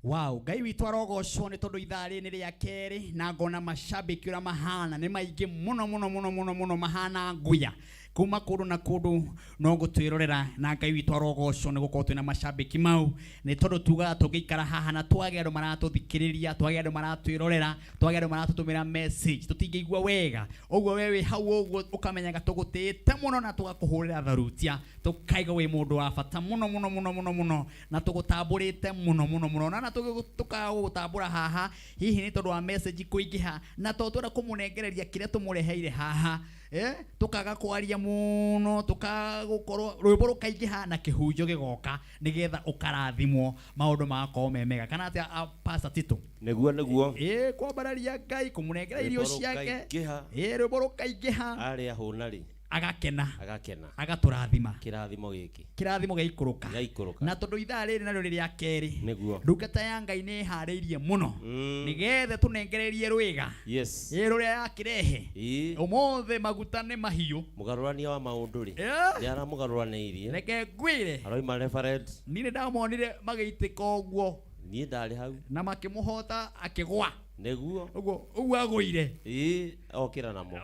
Wow, Ngai witũ arogocwo nĩ tondũ ithaa rĩrĩ rĩa kerĩ na ngona mashabiki ũrĩa mahana nĩ maingĩ mũno mahana nguya kuma kũndũ na kũndũ no gũtwĩrorera, na Ngai witũ arogocwo nĩ gũkorwo twĩna mashabiki mau, nĩ tondũ tugaga tũngĩikara haha na twage andũ maratũthikĩrĩria, twage andũ maratwĩrorera, twage andũ maratũtũmĩra message, tũtingĩigua wega. Ũguo wewe hau ũguo ũkamenyaga tũgũtĩte mũno na tũgakũhũrĩra tharutia, tũkaiga wĩ mũndũ wa bata mũno na tũgũtambũrĩte mũno na tũgũtambũra haha hihi nĩ tondũ wa message kũingĩha na twenda kũmũnengereria kĩrĩa tũmũreheire haha. Tukaga kwaria muno, tukagũkorwo rwĩmbo rũkaingĩha na kĩhunjio gĩgoka nĩgetha ũkarathimwo maũndũ magakorwo me mega. Kana atĩa Pastor Tito? Nĩguo kwambararia Ngai kũmũnengera irio ciake, rwĩmbo rũkaingĩha arĩa hũnarĩ agakena agatũrathima kĩrathimo gĩikũrũka na tondũ ithaa rĩrĩ narĩo rĩrĩa kerĩ ndungata ya Ngai nĩ harĩirie mũno nĩgetha tũnengererie rwĩga rũrĩa yakĩrehe ũmũthĩ maguta nĩ mahiũ. Mũgarũrania wa maũndũ rĩ nĩ aramũgarũranĩirie, reke ngwĩre aroima referred niĩ nĩ ndamonire magĩitĩka ũguo, niĩ ndarĩ hau na makĩmũhota akĩgwa. Nĩguo ũguo agũire okĩra namo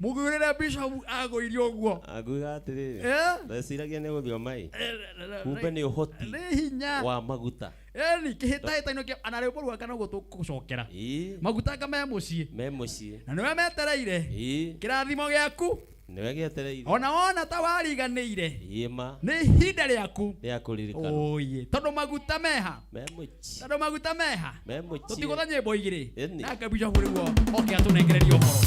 mugurira bishop agũire ũguo agũiga atĩrĩrĩ ndeciragia nĩ gũthio mai kumbe nĩ ũhoti wa maguta ni kĩhĩtahĩtano kĩa ana rwĩmbo rwaka no gũtũcokera maguta me mũciĩ na nĩwe metereire kĩrathimo gĩaku nĩwe gĩetereire ona ta wariganĩire nĩ ihinda rĩaku rĩa kũririkana. Tondũ maguta meha tũtigũtha nyĩmbo igĩrĩ na kabisha bũrĩguo oke atũnengererie ũhoro.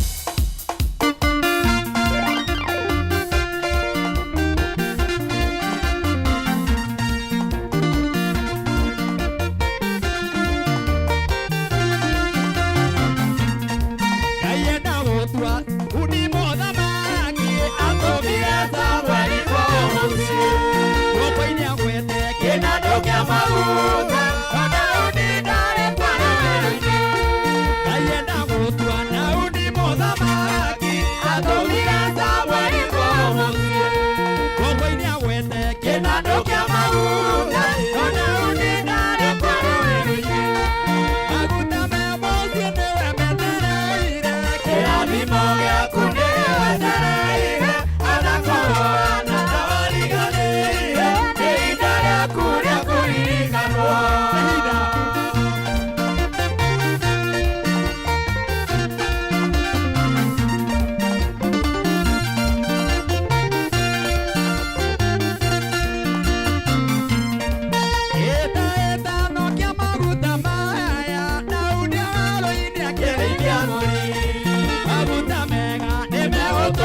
Ayenda gũtua na uni mũthama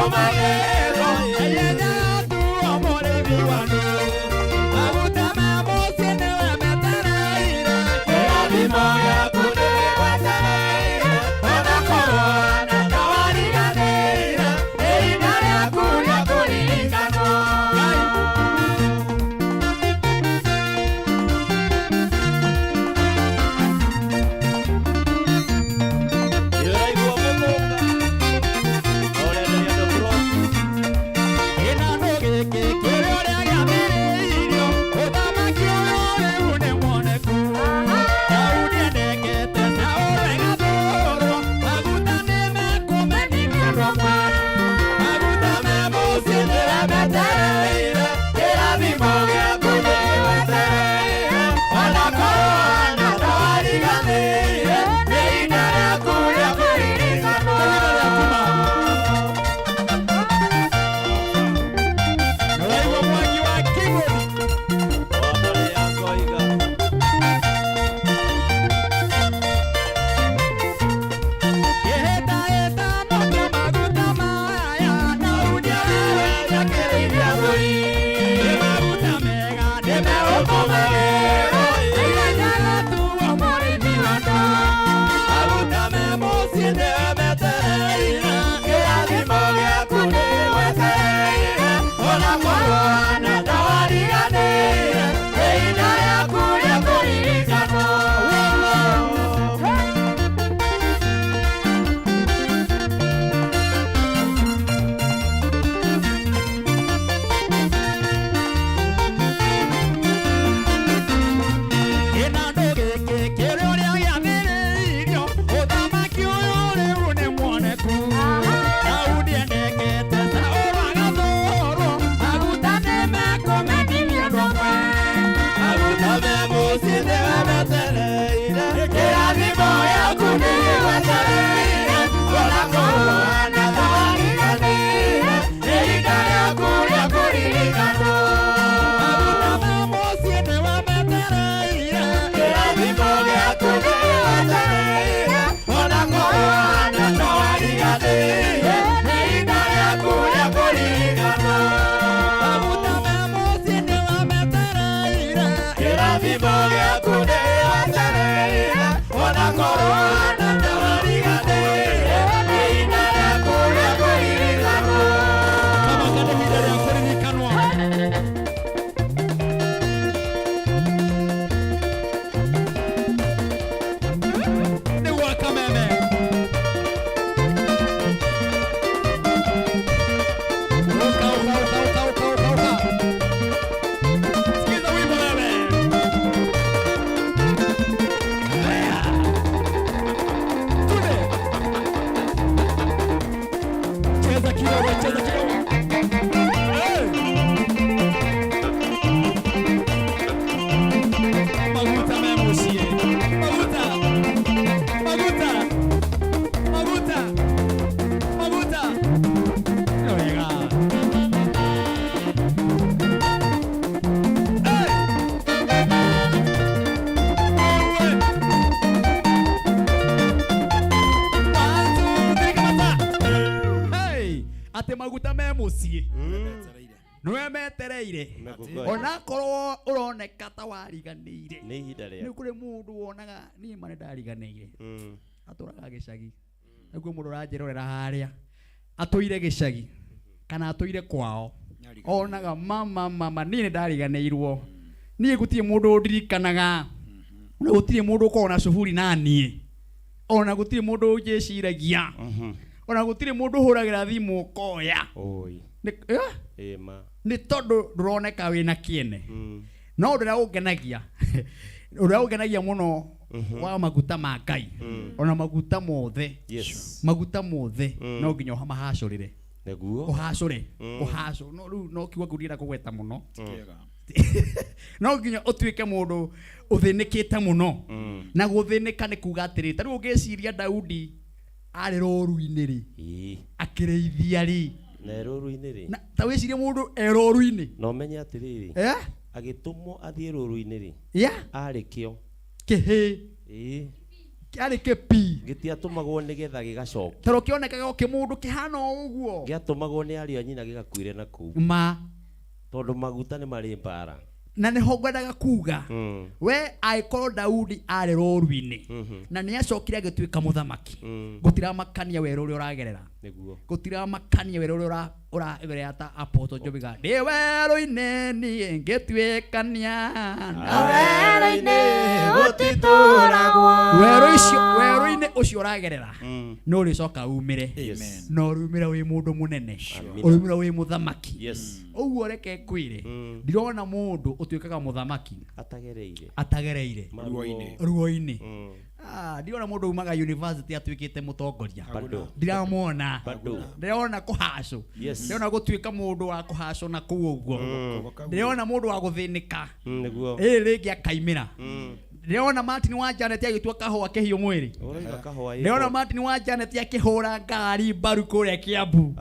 ũkomagĩrwo Ayenya tu mũrĩmi wanyu Maguta ma mũciĩ nĩwe metereire Kĩrathimo gĩaku nĩgĩgwetereire Ona korwo na ndawariganĩire Ihinda rĩaku rĩa kũririkanwo maguta me muciĩ nĩwe metereire ona korwo ũroneka ta wariganĩire nĩ kũrĩ mũndũ wonaga niĩ ma nĩndariganĩire atũraga gĩcagi nĩguo mũndũ ũranjĩrorera harĩa atũire gĩcagi kana atũire kwao onaga mama niĩ nĩndariganĩirwo niĩ gũtirĩ mũndũ ũndirikanaga na gũtirĩ mũndũ ũkoragwo na cuburi na niĩ ona gũtirĩ mũndũ ũnjĩciragia ona gũtirĩ mũndũ ũhũragĩra thimũ ũkoya nĩ tondũ ndũroneka wĩna kĩene no ũrĩa ũngenagia mũno wa maguta ma Ngai ona maguta mothe no nginya ũmahacũrĩre ũhacũre no kiugo kũrira kũgweta mũno no nginya ũtuĩke mũndũ ũthĩnĩkĩte mũno na gũthĩnĩka nĩ kuga atĩrĩ ta rĩu ũngĩciria Daudi arĩ rũru-inĩ rĩ akĩrĩithia rĩ na ta wĩcirie mũndũ rũru-inĩ no menye atĩrĩrĩ agĩtũmwo athiĩ rũru-inĩ rĩ arĩ kĩo kiari kipi gitiatumagwo nigetha gigacoka toro kionekaga kimundu kihana uguo giatumagwo ni ari anyina gigakuire na ku ma tondu maguta ni mari mbara na nä ho ngwendaga kuga we aikorwo Daudi arä rå-ru-inä na nä acokire agä tuä ka må thamaki gå tiramakania wero å rä a å ragerera gå tiramakania wero å rä a ũragerera ta Apostle Jobiga ndä werå-inä niä ngä tuä kania werå-inä gũtitũragwo werå-inä å cio å ragerera no å rä coka umä re no å rumä ra wä må ndå må nene å rumä ra wä må thamaki å guo reke kwä re ndirona må ndå å tuä kaga må thamaki atagereire ruo-inä ndirona må ndå umaga university atuä kä te må tongoria ndiramona ndirona kå hacå ndirona gå tuä ka må ndå wa kå hacå na kå å guo ndirona må ndå wa gå thä nä ka ä rä ngä akaimä ra ndirona Martin wa Janet agĩtua kahũa kĩhiũ mwĩrĩ ndirona Martin wa Janet akĩhũra ngari mbaru kũrĩa Kiambu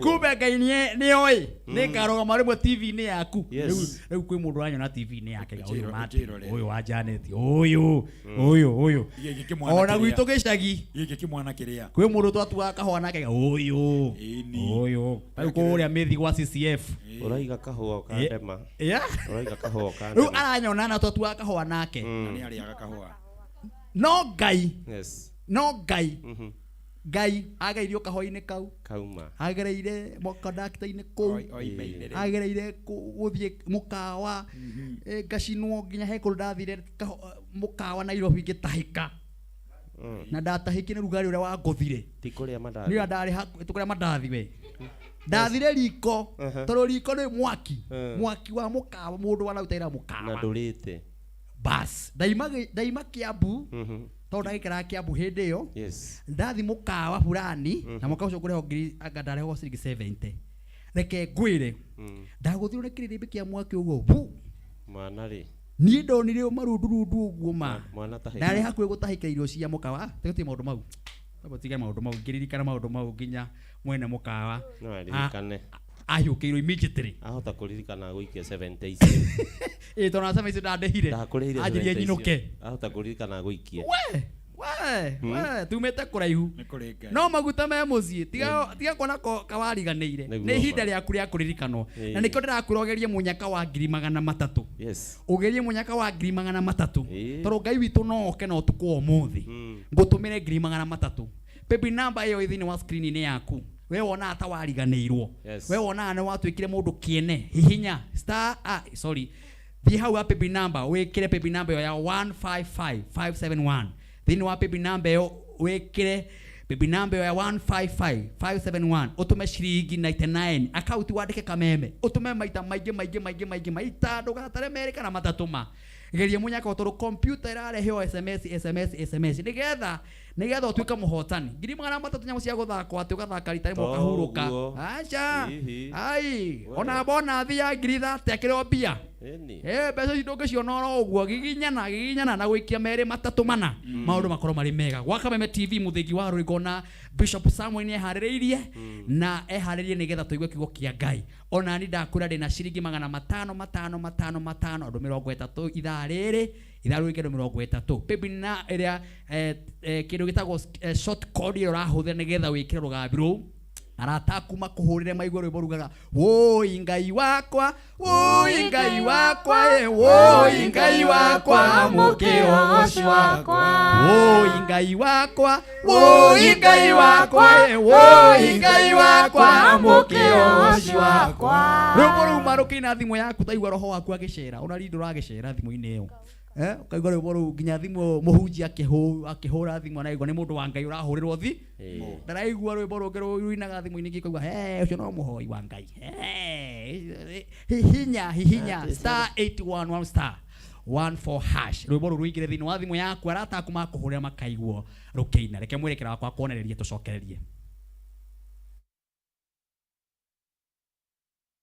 kumbe Ngai nĩ oĩ nĩ ngarũgama rĩmwe TV-inĩ yaku rĩu kwĩ mũndũ ũranyona TV-inĩ yake ũyũ Martin ũyũ wa Janet ũyũ ona gwitũ gĩcagi gĩkĩ kĩmwana kĩrĩa kwĩ mũndũ twatuaga kahũa nake ũyũ rĩu kũrĩa mĩthi gwa CCF ũraiga kahũa kandema ũraiga kahũa kandema rĩu aranyona na twatuaga kahũa nake no Ngai Ngai agairio kahũa-inĩ kau agereire conductor-inĩ kũu agereire gũthiĩ mũkawa ngacinwo nginya he kũndũ ndathire mũkawa Nairobi ngĩtahĩka na ndatahĩki nĩ rugarĩ ũrĩa wangũthire nĩyo ndarĩ tũkũrĩa mandathi we ndathire riko tondũ riko nĩ mwaki wa mũkawa mũndũ wanautaira mũkawa na ndũrĩte bas daima Kiambu tondũ ndagĩikaraga Kiambu hĩndĩ ĩyo ndathi mũkawa fulani na mwaka ũcio ngũrĩhwo ngiri anga ndarĩhwo ciringi 70 reke ngwĩre ndagũthirwo nĩ kĩrĩrĩmbĩ kĩa mwaki ũguo mwana rĩ niĩ ndonire marundurundu ũguo ndarĩ hakuhĩ gũtahĩka irio cia mũkawa tũtige maũndũ mau tige maũndũ mau ngĩririkana maũndũ mau nginya mwene mũkawa ahiũkĩirwo immediately ahota kũririkana gũikia 70 tondũ na 70 ndandĩhire anjĩrie nyinũke ahota kũririkana gũikia we tumĩte kũraihu no maguta me mũciĩ tiga kuona kawariganĩire nĩ ihinda rĩaku rĩa kũririkanwo na nĩkĩo ndĩrakwĩra ũgerie mũnyaka wa 300,000 ũgerie mũnyaka wa 300,000 tondũ Ngai witũ no oke na ũtukũ ũmũthĩ ngũtũmĩre 300,000 baby number ĩyo thĩinĩ wa screen-inĩ yaku we wona ata wariganĩirwo we wona nĩ watuĩkire mũndũ kĩene hihinya thiĩ hau baby number wĩkĩre baby number ĩyo ya 155571 thĩinĩ wa baby number ĩyo wĩkĩre baby number ĩyo ya 155571 ũtũme ciringi 99 account wandĩke kameme ũtũme maita maingĩ maita ndũgatare merĩ kana matatũ ma geria mũnyaka tondũ computer ĩrareheo SMS nĩgetha ũtuĩke mũhotani 300,000 nyamũ cia gũthakwo atĩ ũgathaka rita rĩmwe ũkahurũka aca ona bonathi ya 30 akĩrĩo mbia mbeca ici ndũngĩciona oro ũguo giginyana na gũikia merĩ matatũ mana maũndũ makorwo marĩ mega gwa Kameme TV mũthĩgi wa rwĩgo na Bishop Samuel nĩ eharĩrĩirie na eharĩrĩirie nĩgetha tũigue kiugo kĩa Ngai ona nĩ ndakwĩra ndĩ na ciringi 500 andũ 30 ithaa rĩrĩ rĩngĩ andũ 30 baby na ĩrĩa kĩndũ gĩtagwo short code ĩyo ũrahũthĩra nĩgetha wĩkĩre rũgambi rũu arata kuma kũhũrĩre maigua rwĩmbo rugaga woi Ngai wakwa woi Ngai wakwa woi Ngai wakwa mũkĩrogoci wakwa woi Ngai wakwa woi Ngai wakwa woi Ngai wakwa mũkĩrogoci wakwa rwĩmbo rũu marũkĩina thimũ yaku taigua roho waku agĩcera ona rĩndũ ũragĩcera thimũ-inĩ ĩyo ukaigua rwĩmbo rũu nginya thimũ mũhunjia akĩhũra thimũ anaigua nĩ mũndũ wa Ngai ũrahũrĩrwo ndaraigua rwĩmbo rũngĩ ruinaga thimũ-inĩ ngĩkauga ũcio no mũhoi wa Ngai hihinya *811*14# rwĩmbo rũu rũingĩre thĩinĩ wa thimũ yaku arata aku makũhũrĩra makaiguo rũkĩina reke mwerekera wakwa kuonererie tũcokererie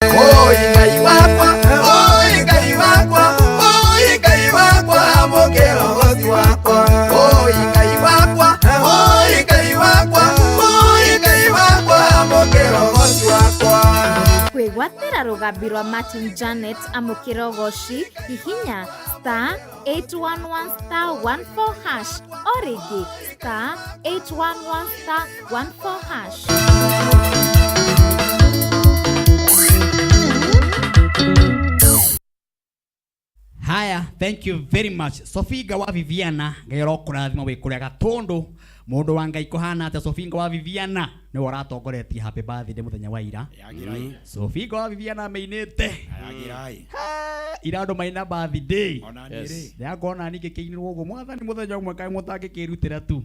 Ngai wakwa Ngai wakwa Ngai wakwa mũkĩrogoci wakwa Ngai wakwa Ngai wakwa Ngai wakwa mũkĩrogoci wakwa kwĩgwatĩra rũgambi rwa Martin Janet amũkĩrogoci hihinya star 811 star 14 hash o rĩngĩ star 811 star 14 hash. Haya, thank you very much. Sofinga wa Viviana, gairo kurathima we kuria gatondo. Mundu wa Ngai kuhana ata Sofinga wa Viviana ni waratongoretie happy birthday muthenya wa ira. Sofinga wa Viviana meinete. Yagirai. Irado maina birthday. Yes. Yakona ni kikinirwo go mwathani muthenya umwe kai mutange kirutira tu.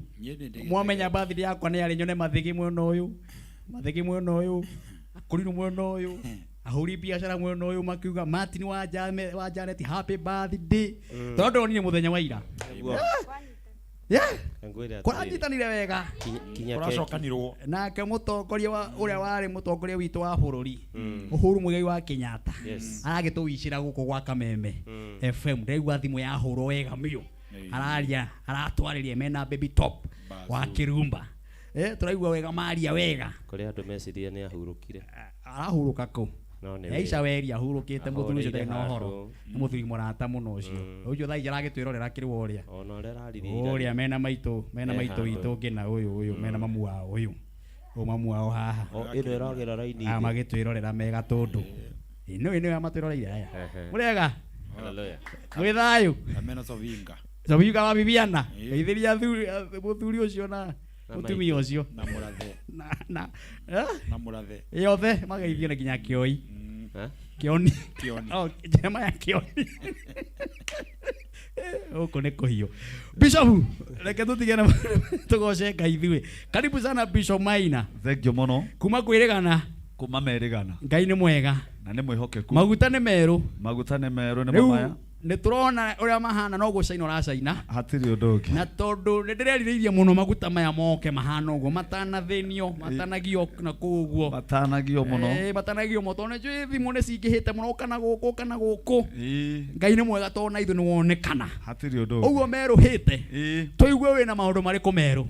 Mwamenya birthday yakwa ni ari nyone mathigi mweno uyu. Mathigi mweno uyu. Akurinu mweno uyu. Ahuri biashara mweno uyu makiuga Martin wa Janet happy birthday. Tondu ni muthenya wa ira. Kwa nyitanire wega Kuracokanirwo nake mutongoria wa uria wari mutongoria witu wa bururi Uhuru Muigai wa Kenyatta aragituwicira guku gwa Kameme FM ndigwa thimu ya huro wega miyo araria aratwaririe mena baby top wa Kirumba turaigua wega maria wega kuri andu meciria ni ahurukire arahuruka ku Aisha weria hurukite muthuri ucio ndena horo muthuri murata muno ucio ucio thai aragitwirorera kiriwo uria ona uria raririra uria mena maitu itu ngina uyu mena mamu wao uyu mamu wao haha ino iragira raini magitwirorera mega tondu ino amatwiroreire aya murega haleluya wi thayu amena Sofinga wa Viviana geithiria muthuri ucio na mutumia ucio na murathe yothe mageithio na kinya kioi kioni jema ya kioni uko ne kohio Bishop reke tutigena tugoce Ngai ithuĩ karibu sana Bishop Maina thengio muno kuma kwĩrĩgana kuma merĩgana Ngai nĩ mwega na nĩ mwĩhokeku maguta nĩ merũ nĩ mamaya nĩ turona uria mahana no gucaina uracaina hatiri undu ungi na tondu nĩ ndĩrerirĩirie muno maguta maya moke mahana uguo matanathenio matanagio na kuguo matanagio muno matanagio mo tondu njui thimu nĩ cingĩhĩte muno kana gũkũ Ngai nĩ mwega tondu na ithu nĩ wonekana hatiri undu ungi uguo merũhĩte tũigue wĩna maũndũ marĩkũ merũ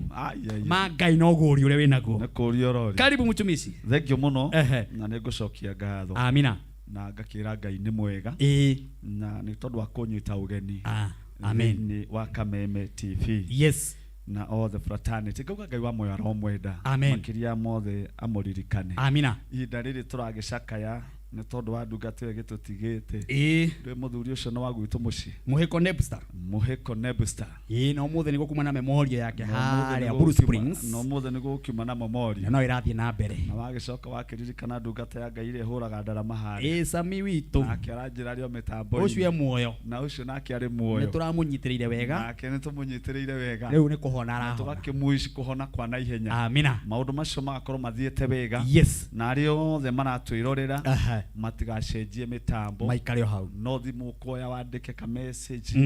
ma Ngai no gũũria ũrĩa wĩnaguo nĩ kũũria ũroria karibu mtumishi thengio muno na nĩ ngũcokia ngatho amina na ngakira Ngai nĩ mwega na nĩ tondũ wa kũnyita ũgeni amen wa Kameme TV yes na all the fraternity ngauga Ngai wa moyo aromwenda makiria mothe amuririkane amina ihinda rĩrĩ tũragĩcakaya nĩ tondũ wa ndungata ĩyo gĩtũtigĩte ndĩ mũthuri ũcio no wa gwitũ mũciĩ Mũhĩko Nebstar no mũthĩ nĩ gũkuma na memoria yake harĩa Blue Springs no mũthĩ nĩ gũkiuma na memoria no ĩrathiĩ na mbere na wagĩcoka wakĩririkana ndungata ya Ngai ĩrĩa ĩhũraga ndarama harĩa Sami witũ nake aranjĩra rĩo mĩtambo-inĩ ũcio e muoyo na ũcio nake arĩ muoyo nĩ tũramũnyitĩrĩire wega nake nĩ tũmũnyitĩrĩire wega rĩu nĩ kũhona arahona tũgakĩmuici kũhona kwa naihenya amina maũndũ macio magakorwo mathiĩte wega yes na arĩa othe maratwĩrorera matigacenjie mĩtambo maikare hau no thimũ kuoya wandĩke ka message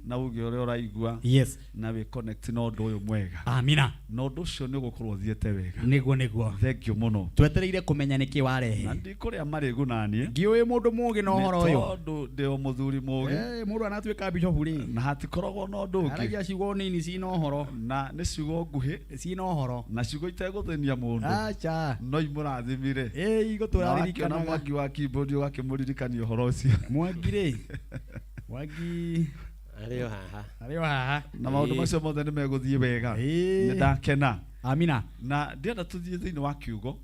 na uge ũrĩa ũraigua yes na wĩ connect na ũndũ ũyũ mwega amina na ũndũ ũcio nĩ ũgũkorwo ũthiĩte wega nĩguo thengiũ mũno twetereire kũmenya nĩkĩ warehe na ndikũrĩa marĩgu naniĩ ngĩũĩ mũndũ mũgĩ na ũhoro ũyũ tondũ ndĩ o mũthuri mũgĩ mũndũ anatuĩka bishop rĩ na hatikoragwo na ũndũ ũngĩ aragia ciugo nini cina ũhoro na nĩ ciugo nguhĩ cina ũhoro na ciugo itegũthĩnia mũndũ acha no imũrathimire igũtũraririkana Mwangi wa keyboard ũgakĩmũririkania ũhoro ũcio Mwangi rĩ Mwangi arĩ haha na maũndũ macio mothe nĩ megũthiĩ wega nĩ ndakena amina na ndĩrenda tũthiĩ thĩinĩ wa kiugo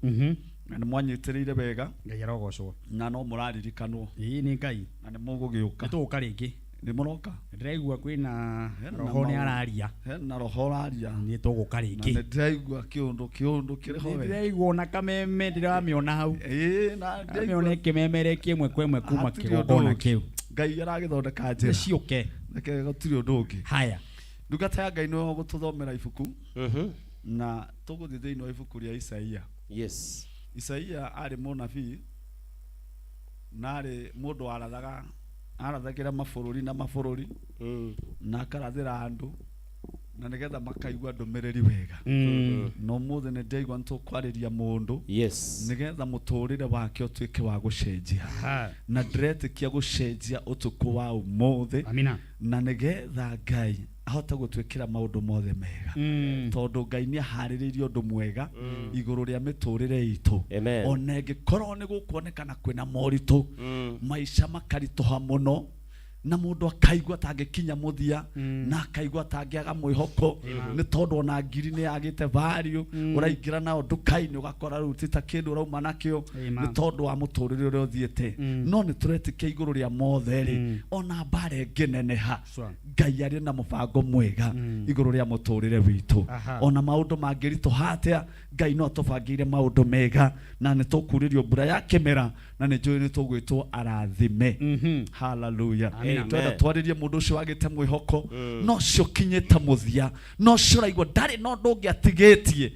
na nĩ mwanyitĩrĩire wega Ngai arogocwo na no mũraririkanwo nĩ Ngai na nĩ mũgũgĩũka nĩtũgũka rĩngĩ nĩ mũroka ndĩraigua kwĩna roho nĩ araria hena roho araria nĩ tũgũka rĩngĩ na ndĩraigua kĩũndũ kĩrĩ ho wega ndĩraigua na Kameme ndĩramĩona hau na ndĩramĩona kĩmemere kĩmwe kwa ĩmwe kuma kĩgongona kĩu Ngai aragĩthondeka njĩra ciũke reke gũtirĩ ũndũ ũngĩ haya ndungata ya Ngai nĩwe gũtũthomera ibuku na tũgũthiĩ thĩinĩ wa ibuku rĩa Isaia Isaia arĩ mũnabii na arĩ mũndũ arathagĩra mabũrũri na mabũrũri na akarathĩra andũ na nĩgetha makaigua ndũmĩrĩri wega no mũthĩ nĩ ndĩraigua nĩ tũkwarĩria mũndũ nĩgetha mũtũrĩre wake ũtuĩke wa gũcenjia na ndĩretĩkia gũcenjia ũtukũ wa ũmũthĩ na nĩgetha Ngai ahote gũtwĩkĩra maũndũ mothe mega tondũ Ngai nĩ aharĩrĩirie ũndũ mwega igũrũ rĩa mĩtũrĩre itũ ona ĩngĩkorwo nĩ gũkuonekana kwĩna moritũ maica makaritũha mũno na mundu akaigua tangikinya muthia na akaigua tangiaga mwihoko ni tondu ona ngiri ni agite value uraingira nao ndukaini ugakora riu tita kindu urauma nakio ni tondu wa muturire uria uthiete no ni turetikia iguru ria mothe ri ona bare ngineneha Ngai ari na mubango mwega iguru ria muturire witu ona maundu mangirito hatia Ngai no tubangire maundu mega na ni tukuririo mbura ya kimera na ni njui ni tugwitwo arathime hallelujah twenda twaririe mundu ucio wagite mwihoko no cio kinyite muthia no cio raigwo ndari no ndungi atigitie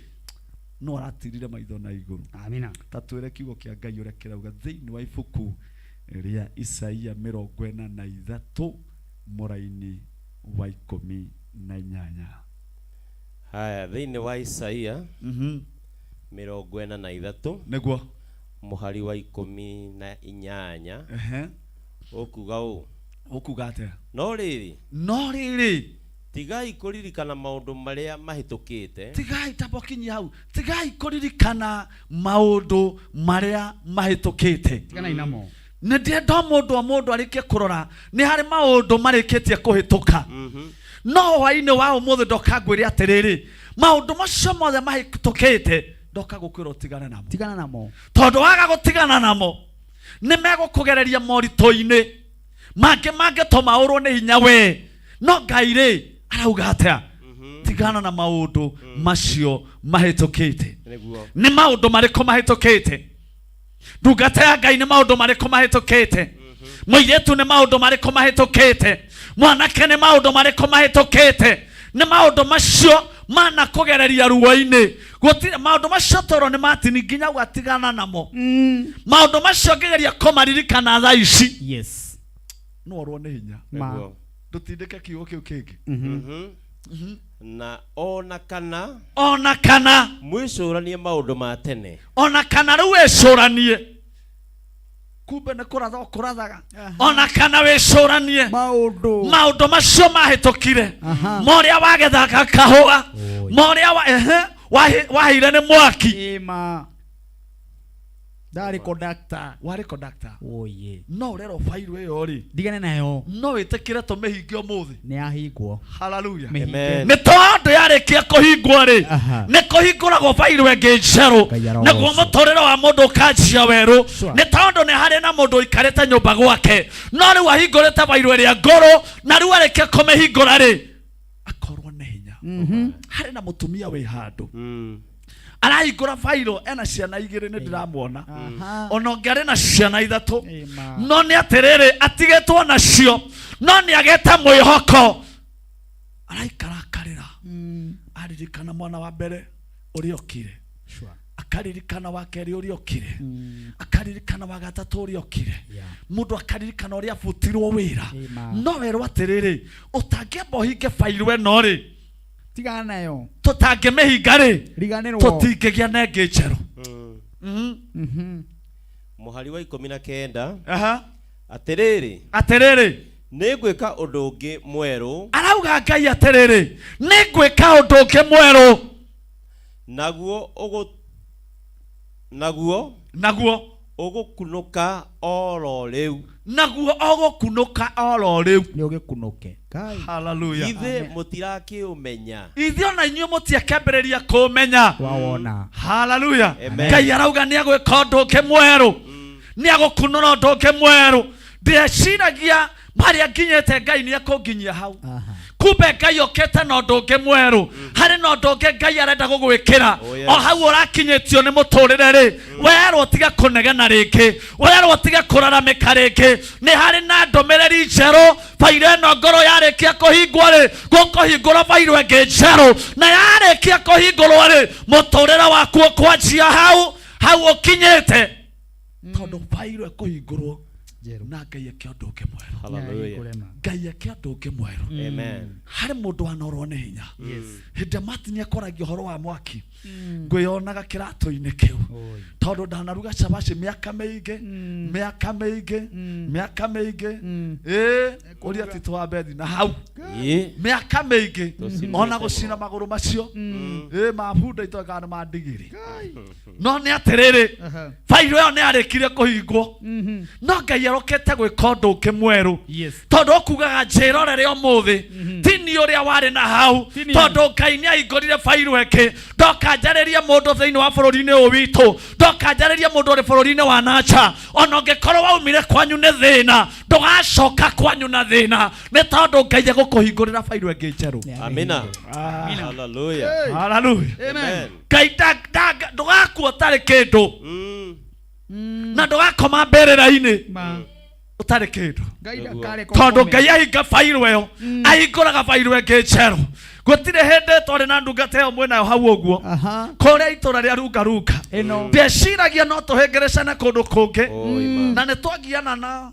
no aratirire maitho na iguru amina tatwire kiugo kia Ngai uria kirauga thiini wa ibuku ria Isaia 43 muraini wa 18 haya thiini wa Isaia 43 niguo muhari wa 18 ukuga u ukuga atia no riri tigai kuririkana maundu maria mahitukite tigai tabokinyi hau tigai kuririkana maundu maria mahitukite tigana inamo ne ndienda mundu arikie kurora ni hari maundu marikitie kuhituka no waine wao muthe ndokagwire atiriri maundu macio mothe mahitukite ndoka gukwira tigana namo tondu waga gutigana namo ni megukugereria morito-ini mange toma urwo ni hinya we no Ngai ri arauga atia tigana na maundu macio mahitukite ni maundu mariko mahitukite ndungata ya Ngai ni maundu mariko mahitukite muiretu ni maundu mariko mahitukite mwanake ni maundu mariko mahitukite ni maundu macio mana kugereria ruo-ini gutire maundu macio toro ni matini nginya gwatigana namo maundu macio ngigeria kumaririkana thaa ici yes no orwo ni hinya ndutindike kiugo kiu kingi na ona kana mwicuranie maundu ma tene ona kana riu wicuranie kumbe ni kurathaga ona kana wicuranie maundu macio mahitukire moria wagethaga kahua moria wahire ni mwaki Dari conductor. Wari conductor. Oh yeah. No rero fairwe yori. Digane nayo. No itekire to mehinge omuthi. Ni ahingwo. Hallelujah. Amen. Ni tondu yarikia kuhingwo ri. Ni kuhinguragwo fairwe ngejeru. Naguo muturire wa mundu kanjia weru. Ni tondu ni hari na mundu ikarete nyumba gwake. No riu ahingurite fairwe ria ngoro na riu arikia kumehingura ri. Akorwo ni hinya. Hari na mutumia we handu. Arahingura fairo ena ciana igiri ni ndiramwona ono ngari na ciana ithatu no ni atiriri atigetwo nacio no ni ageta mwihoko araikarakarira aririkana mwana wa mbere uri okire akaririkana wa keri uri okire akaririkana wa gatatu uri okire mundu akaririkana uri afutirwo wira no wero atiriri utangiamba uhinge fairo eno ri tigana nayo tutange mehingare riganirwo tutingegia nenge njeru muhari wa 19 atiriri nigwika undu ungi mweru arauga Ngai atiriri nigwika undu ungi mweru naguo ugukunuka oro riu naguo ogukunuka oro riu ni ugikunuke Ngai hallelujah ithe mutiraki umenya ithe ona inyuĩ mũtiakĩambĩrĩria kũmenya wawona hallelujah Ngai arauga nĩ agwĩka ũndũ ũngĩ mwerũ nĩ agũkunũra ũndũ ũngĩ mwerũ ndĩciragia marĩa nginyĩte Ngai nĩ ekũnginyia hau kumbe Ngai okete na ũndũ ũngĩ mwerũ harĩ na ũndũ ũngĩ Ngai arenda gũgwĩkĩra o hau ũrakinyĩtio nĩ mũtũrĩre rĩ werwo tiga kũnegena rĩngĩ werwo tiga kũraramĩka rĩngĩ nĩ harĩ na ndũmĩrĩri njerũ fairo ĩno ngoro yarĩkia kũhingwo rĩ gũkũhingũra fairo ĩngĩ njerũ na yarĩkia kũhingũrwo rĩ mũtũrĩre waku ũkwanjia hau ũkinyĩte tondũ fairo ĩkũhingũrwo na Ngai eke ũndũ ũngĩ mwerũ hallelujah Ngai eke ũndũ ũngĩ mwerũ amen harĩ mũndũ wanorwo nĩ hinya hĩndĩ Martin akoragia ũhoro wa mwaki ngwĩyonaga kĩratũ-inĩ kĩu todo ndanaruga cabaci miaka meige uria tito wa bethi na hau miaka meige ona gucina maguru macio mabunda itogana mandigiri no ni atiriri fairo yo ni arikire kuhingwo no Ngai arokete gwika undu ungi mweru tondu okugaga njirorere umuthi tini uria wari na hau tondu Ngai ni ahingurire fairo eke ndokanjaririe mundu thiini wa bururi-ini uyu witu ndokanjaririe mundu uri bururi-ini wa nacha ona ungikorwo waumire kwanyu ni thina ndugacoka kwanyu na thina ni tondu Ngai agukuhingurira fairo ingi njeru. Amina. Hallelujah. Hallelujah. Amen. Ngai ndugakua utari kindu na ndugakoma mbirira-ini utari kindu tondu Ngai ahinga fairo iyo ahinguraga fairo ingi njeru. Gutire hende tore na ndungata yo mwena hau uguo kuria itura ria runga ndeciragia no tuhengerecana kundu kungi na ni twagiana na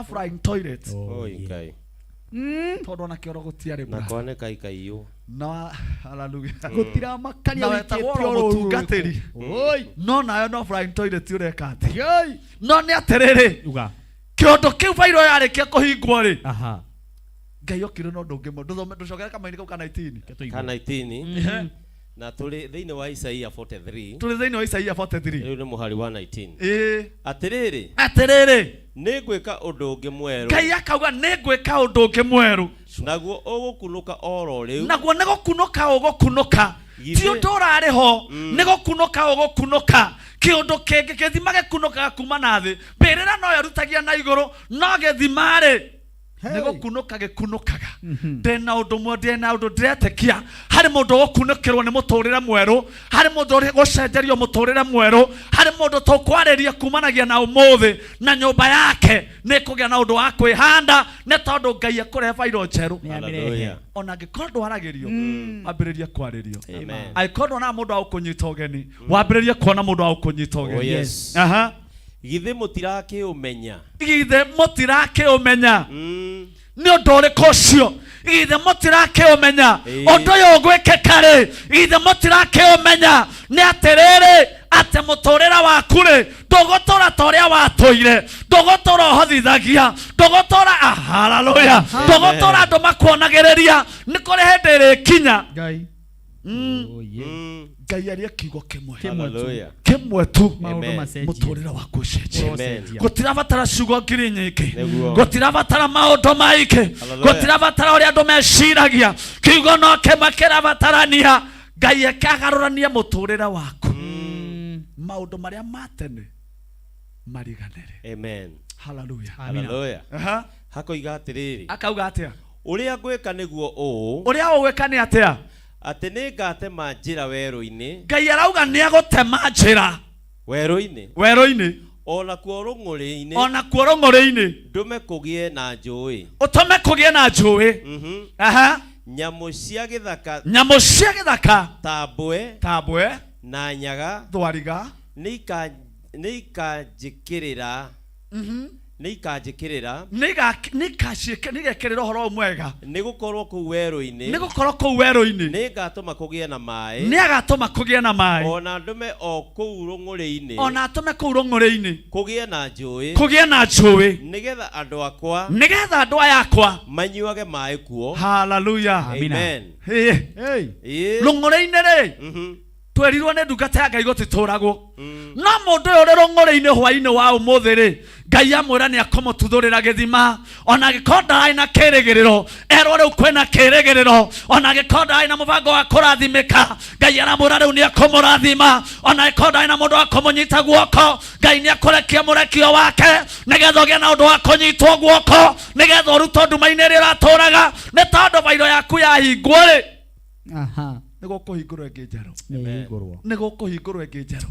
flying toilet tondu na kioro gutiari na kone kaikaiyo na hallelujah gutira makania utungatiri no nayo no flying toilet ureka ati no ni atiriri kiondo kiu fairo yarikia kuhingwo ri Ngai okire no ndungi mo nducokere kamaini kau kana 19 na tuli thiini wa Isaia 43 riu ni muhari wa 19 atiriri ningwika undu ungi mweru Ngai akauga ningwika undu ungi mweru naguo ugukunuka oro riu naguo nigukunuka ugukunuka ti undu urariho nigukunuka ugukunuka kiundu kingi githima gikunukaga kuma na thi mbirira no yarutagia na iguru no githima-ri nigukunuka gikunukaga ndena undu mwe ndena undu ndiretekia hari mundu gukunukirwo ni muturire mweru hari mundu uri gucenjerio muturire mweru hari mundu tukwariria kumanagia na umuthi na nyumba yake ni kugia na undu wa kwihanda ni tondu Ngai akurehe fairo njeru ona ngikorwo ndwaragirio ambiririe kwaririo aikorwo na mundu wa kunyita ugeni wambiririe kuona mundu wa kunyita ugeni githe mutirake umenya ni undu uriku ucio githe mutirake umenya undu uyu ugwikika ri githe mutirake umenya ni atiriri ati muturira waku ri ndugutura ta uria watuire ndugutura uhothithagia ndugutura haleluya ndugutura andu makuonagiriria ni kuri hindi irikinya Ngai aria kiugo kimwe tu muturira waku ucenjie gutirabatara ciugo ngiri nyingi gutirabatara maundu maingi gutirabatara uria andu meciragia kiugo no kimwe kirabatarania Ngai akagarurania muturira waku maundu maria matene mariganire hallelujah hakoiga atiriri akauga atia uria ngwika niguo uu uria ugwika ni atia ati ningatema njira weru-ini Ngai arauga ni agutema njira weru-ini ona kuo rung'uri-ini ndume kugie na njui utume kugie na njui nyamu cia githaka tambwe na nyaga thwariga nikanjikirira nigekirira horo mwega nigukorwo kuu weru-ini ningatuma kugie na mai ona ndume o kuu rung'uri-ini kugie na njui nigetha andu akwa manyuage mai kuo hallelujah amen rung'uri-ini ri twerirwo ni ndungata ya Ngai gutituragwo no mundu uyu uri rung'uri-ini hwa-ini wa umuthi ri Ngai amwira ni akomututhurira githima ona agikorwo ndarari na kirigiriro erwo riu kwina kirigiriro ona agikorwo ndarari na mubango wa kurathimika Ngai aramwira riu ni akumurathima ona agikorwo ndarari na mundu wa kumunyita guoko Ngai ni akurekia murekio wake nigetha ugie na undu wa kunyitwo guoko nigetha urutwo nduma-ini iria uraturaga ni tondu fairo yaku yahingwo ri nigukuhingurwo ingi njeru nigukuhingurwo ingi njeru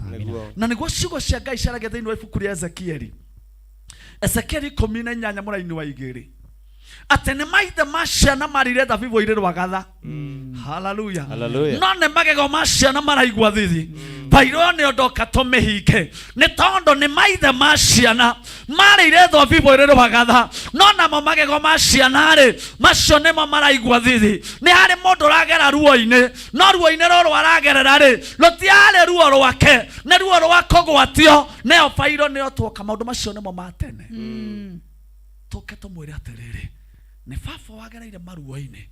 na niguo ciugo cia Ngai ciaragia thiini wa ibuku ria Ezekieli 18 mũraini wa 2 ate nĩ maithe ma ciana marire thabibũ irĩ rwagatha. Hallelujah. No nĩ magego ma ciana maraigua thithi. Bairo nĩ ndoka tũmĩhinge nĩ tondũ nĩ maithe ma ciana marĩire thabibũ irĩ rwagatha, no namo magego ma ciana rĩ macio nĩmo maraigua thithi. Nĩ harĩ mũndũ ũragera ruo-inĩ, no ruo-inĩ rũrũ aragerera rĩ rũtiarĩ ruo rwake, nĩ ruo rwa kũgwatio. Nĩyo Bairo nĩyo tuoka maũndũ macio nĩmo ma tene. Tũke tũmwĩre atĩrĩrĩ, nĩ baba wagereire maruo-inĩ,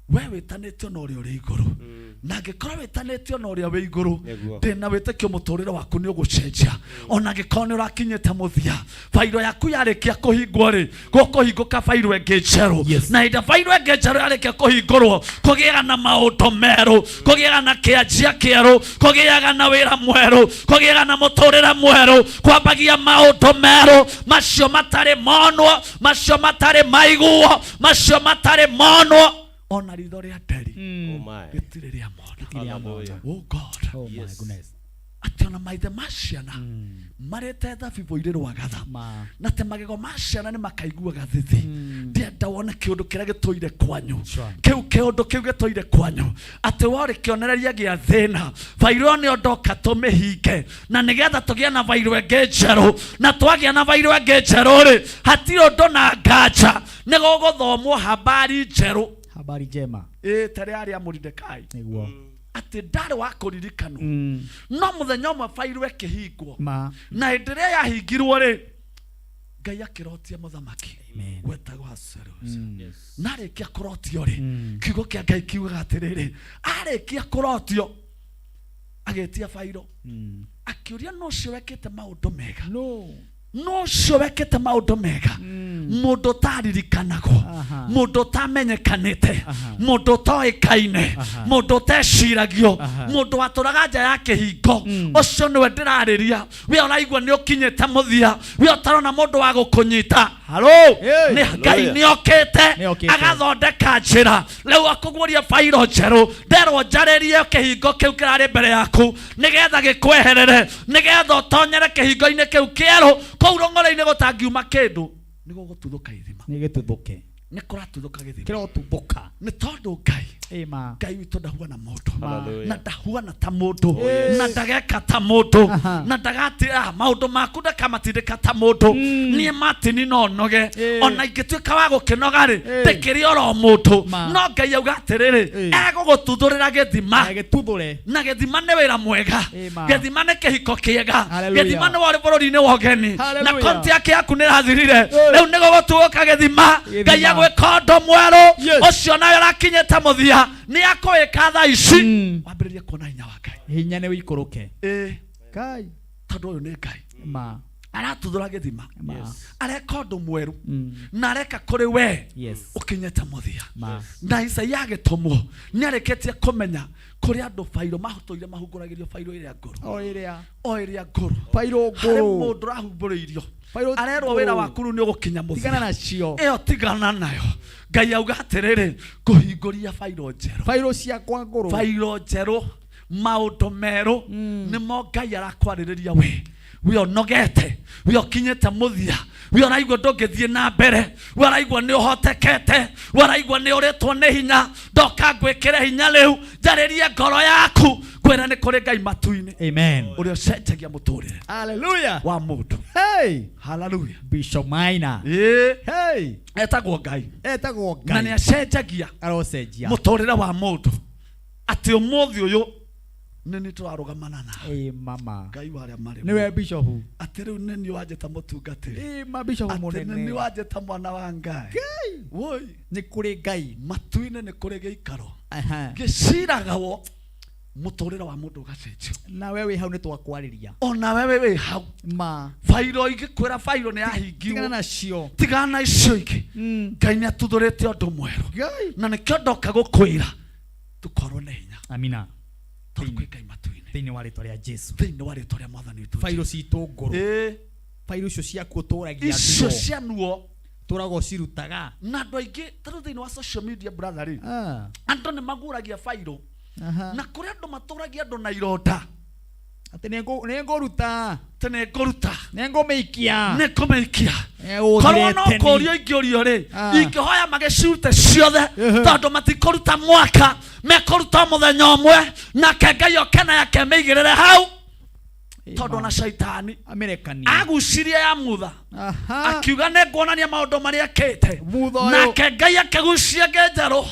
we wĩtanĩtio na ũrĩa ũrĩ igũrũ, na angĩkorwo wĩtanĩtio na ũrĩa wĩ igũrũ, ndĩna wĩtĩkio mũtũrĩre waku nĩ ũgũcenjia. Ona angĩkorwo nĩ ũrakinyĩte mũthia, Bairo yaku yarĩkia kũhingwo rĩ gũkũhingũka Bairo ĩngĩ njerũ. Na hĩndĩ Bairo ĩngĩ njerũ yarĩkia kũhingũrwo kũgĩaga na maũndũ merũ, kũgĩaga na kĩanjia kĩerũ, kũgĩaga na wĩra mwerũ, kũgĩaga na mũtũrĩre mwerũ, kwambagia maũndũ merũ macio matarĩ monwo, macio matarĩ maiguo, macio matarĩ monwo. Ona ritho rĩa nderi rĩtirĩ rĩa mona. Oh God. Oh my goodness. Ati ona maithe ma ciana marĩte thabibũ irĩ rwagatha, na te magego ma ciana nĩ makaiguaga thithi. Ndienda wone kĩũndũ kĩrĩa gĩtũire kwanyu, kĩũndũ kĩu gĩtũire kwanyu, atĩ warĩ kĩonereria gĩa thĩna. Bairo nĩ ndoka tũmĩhinge, na nĩgetha tũgĩe na Bairo ĩngĩ njerũ, na twagĩa na Bairo ĩngĩ njerũ rĩ hatirĩ ũndũ na nganja, nĩ gũgũthomwo habari njerũ. Habari njema. Tarĩ arĩa Mordekai. Nĩguo. Ati ndarĩ wa kũririkanwo. No mũthenya ũmwe Bairo ĩkĩhingwo. Na hĩndĩ ĩrĩa yahingirwo rĩ Ngai akĩrotia mũthamaki wetagwo Ahasuerus. Na arĩkia kũrotio rĩ kiugo kĩa Ngai kiugaga atĩrĩrĩ, arĩkia kũrotio agĩtia Bairo akĩũria no ũcio wekĩte maũndũ mega. No ũcio wekĩte maũndũ mega, mũndũ ũtaririkanagwo, mũndũ ũtamenyekanĩte, mũndũ ũtoĩkaine, mũndũ ũteciragio, mũndũ watũraga nja ya kĩhingo, ũcio nĩwe ndĩrarĩria. We ũraigua nĩ ũkinyĩte mũthia, we ũtarona mũndũ wa gũkũnyita. Halo, nĩ Ngai nĩokĩte agathondeka njĩra. Rĩu akũguũria Bairo njerũ, nderwo njarĩrie kĩhingo kĩu kĩrarĩ mbere yaku nĩgetha gĩkweherere, nĩgetha ũtonyere kĩhingo-inĩ kĩu kĩerũ. Kũu rũng'oro-inĩ gũtangiuma kĩndũ nĩ gũgũtuthũka ithima. Nĩ gĩtuthũke. Nĩ kũratuthũka gĩthima. Kĩrotuthũka. Nĩ tondũ Ngai Ngai witũ ndahuana mũndũ, na ndahuana ta mũndũ, na ndageka ta mũndũ, na ndagatira maũndũ maku ndakamatindĩka ta mũndũ. Niĩ Martin no noge, ona ingĩtuĩka wa gũkĩnoga rĩ ndĩkĩrĩ oro mũndũ. No Ngai auga atĩrĩrĩ egũgũtuthũrĩra gĩthima, na gĩthima nĩ wĩra mwega, gĩthima nĩ kĩhiko kĩega, gĩthima nĩ warĩ bũrũri-inĩ wa ũgeni, na konti yake yaku nĩ ĩrathirire. Rĩu nĩ gũgũtuthũka gĩthima, Ngai agwĩka ũndũ mwerũ. Ũcio nawe ũrakinyĩte mũthia nĩ akũĩka thaa ici wambĩrĩrie kuona hinya wa Ngai. Hinya nĩ wĩikũrũke. Ngai tondũ ũyũ nĩ Ngai aratuthũra gĩthima, areka ũndũ mwerũ na areka kũrĩ we ũkinyĩte mũthia. Na Isaia agĩtũmwo nĩ arĩkĩtie kũmenya kũrĩ andũ Bairo mahutũire mahungũragĩrio Bairo ĩrĩa ngũrũ, o ĩrĩa ngũrũ, harĩ mũndũ ũrahumbũrĩirio arerwo wĩra waku rĩu nĩ ũgũkinya mũthia. Tigana nacio ĩyo, tigana nayo. Ngai auga atĩrĩrĩ kũhingũria Bairo njerũ, Bairo ciakwa ngũrũ, Bairo njerũ, maũndũ merũ nĩmo Ngai arakwarĩrĩria we. We ũnogete, we ũkinyĩte mũthia, we ũraigua ndũngĩthiĩ na mbere, we ũraigua nĩ ũhotekete, we ũraigua nĩ ũrĩtwo nĩ hinya. Ndoka ngwĩkĩre hinya rĩu, njarĩrie ngoro yaku kwĩra nĩ kũrĩ Ngai matu-inĩ. Amen. Ũrĩa ũcenjagia mũtũrĩre. Hallelujah. Wa mũndũ. Hey. Hallelujah. Bishop Maina. Hey. Etagwo Ngai. Etagwo Na Ngai. nĩ acenjagia mũtũrĩre wa mũndũ. Atĩ ũmũthĩ ũyũ nĩ tũrarũgamana nawe. Mama. Ngai warĩa marĩ. Nĩwe Bishop. Atĩ rĩu nĩ wanjĩta mũtungatĩri. Bishop mũnene. Atĩ nĩ wanjĩta mwana wa Ngai. Woi. Nĩ kũrĩ Ngai. Matu-inĩ nĩ kũrĩ gĩikaro. Gĩciragwo mũtũrĩre wa mũndũ ũgacenjio. Na wewe hau nĩ twakwarĩria. Ona wewe wĩ hau. Bairo ingĩkwĩra Bairo nĩ yahingirwo. Tigana nacio. Tigana na icio ingĩ. Ngai nĩ atuthũrĩte ũndũ mwerũ. Na nĩkĩo ndoka gũkwĩra tũkorwo na hinya. Amina. Tũkwĩ Ngai matu-inĩ. Thĩinĩ wa rĩtwa rĩa Jesu. Thĩinĩ wa rĩtwa rĩa Mwathani witũ. Bairo citũ ngũrũ. Bairo icio ciaku ũtũragia icio cianuo tũragwo cirutaga. Na andũ aingĩ tarĩ thĩinĩ wa social media brother rĩ, andũ nĩ magũragia Bairo. Na kũrĩ andũ matũragia andũ na ironda. Atĩ nĩ ngũruta. Nĩ ngũmĩikia. korwo no kũrio ingĩũrio rĩ ingĩhoya magĩcirute ciothe tondũ matikũruta mwaka mekũruta mũthenya ũmwe nake Ngai oke na yake meigĩrĩre hau tondũ na shaitani agucirie ya mutha akiuga nĩnguonania maũndũ marĩa ekĩte nake Ngai akĩgucia njerũ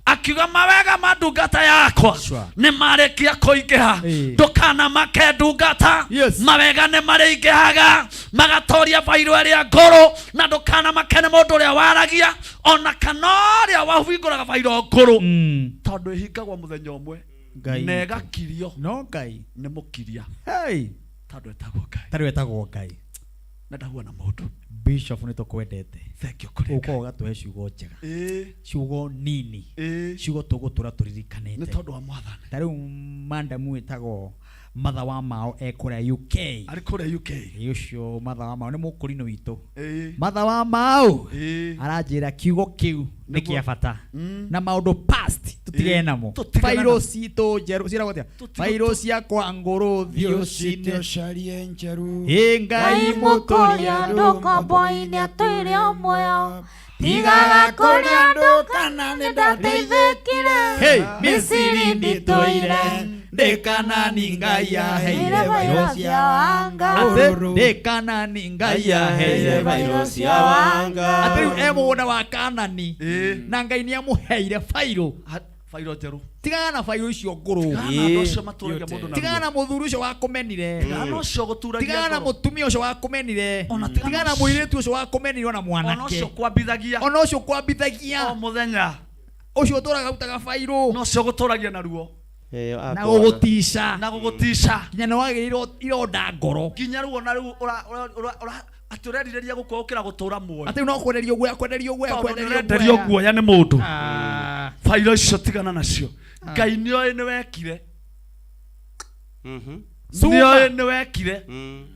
akiuga mawega ma ndungata yakwa nĩ marĩkia kũingĩha ndũkana make ndungata mawega nĩ marĩingĩhaga magatoria bairo ĩrĩa ngũrũ na ndũkana make nĩ mũndũ ũrĩa waragia ona kana ũrĩa wahingũraga bairo ngũrũ tondũ ĩhingagwo mũthenya ũmwe na ĩgakirio no Ngai nĩ mũkiria tondũ etagwo Ngai na ndahuana mũndũ Bishop nĩ tũkwendete thank you kũrĩ ũko gatwe ciugo njega ciugo nini ciugo tũgũtũra tũririkanĩte nĩ tondũ wa mwathani tarĩu mandamu etagwo matha wa mao ekũrĩa UK arĩ kũrĩa UK ũcio matha wa mao nĩ mũkũrino witũ matha wa mao aranjĩra kiugo kĩu nĩ kĩa bata na maũndũ past tutigane namo bairo citũ njerũ ciĩragwo atĩa bairo ciakwa ngũrũ thiũ carie njerũ Ngai mũkũria ndũkombo-inĩ atũire muoyo tigaga kũrĩa andũ kana nĩ ndateithĩkire Misiri nditũire Dekanani Ngai yaheire bairo cia wanga Dekanani Ngai yaheire bairo cia wanga atĩrĩu mũgũnda wa Kanani na Ngai nĩ amũheire bairo njerũ tigana na bairo icio ngũrũ tigana na mũthuri ũcio wakũmenire tigana na mũtumia ũcio wakũmenire tigana na mũirĩtu ũcio wakũmenire ona mwanake ona ũcio kwambithagia o mũthenya ũcio ũtũraga utaga bairo no cio gũtũragia naruo na gũgũtisha nginya nĩ wagĩrĩirwo ironda ngoro nginya rĩu ona rĩu atũrerireria gũkũ ũkĩra gũtũra muoyo atĩ no kwenderio guoya nĩ mũndũ bairo icio tigana nacio Ngai nĩoĩ nĩ wekire nĩoĩ nĩ wekire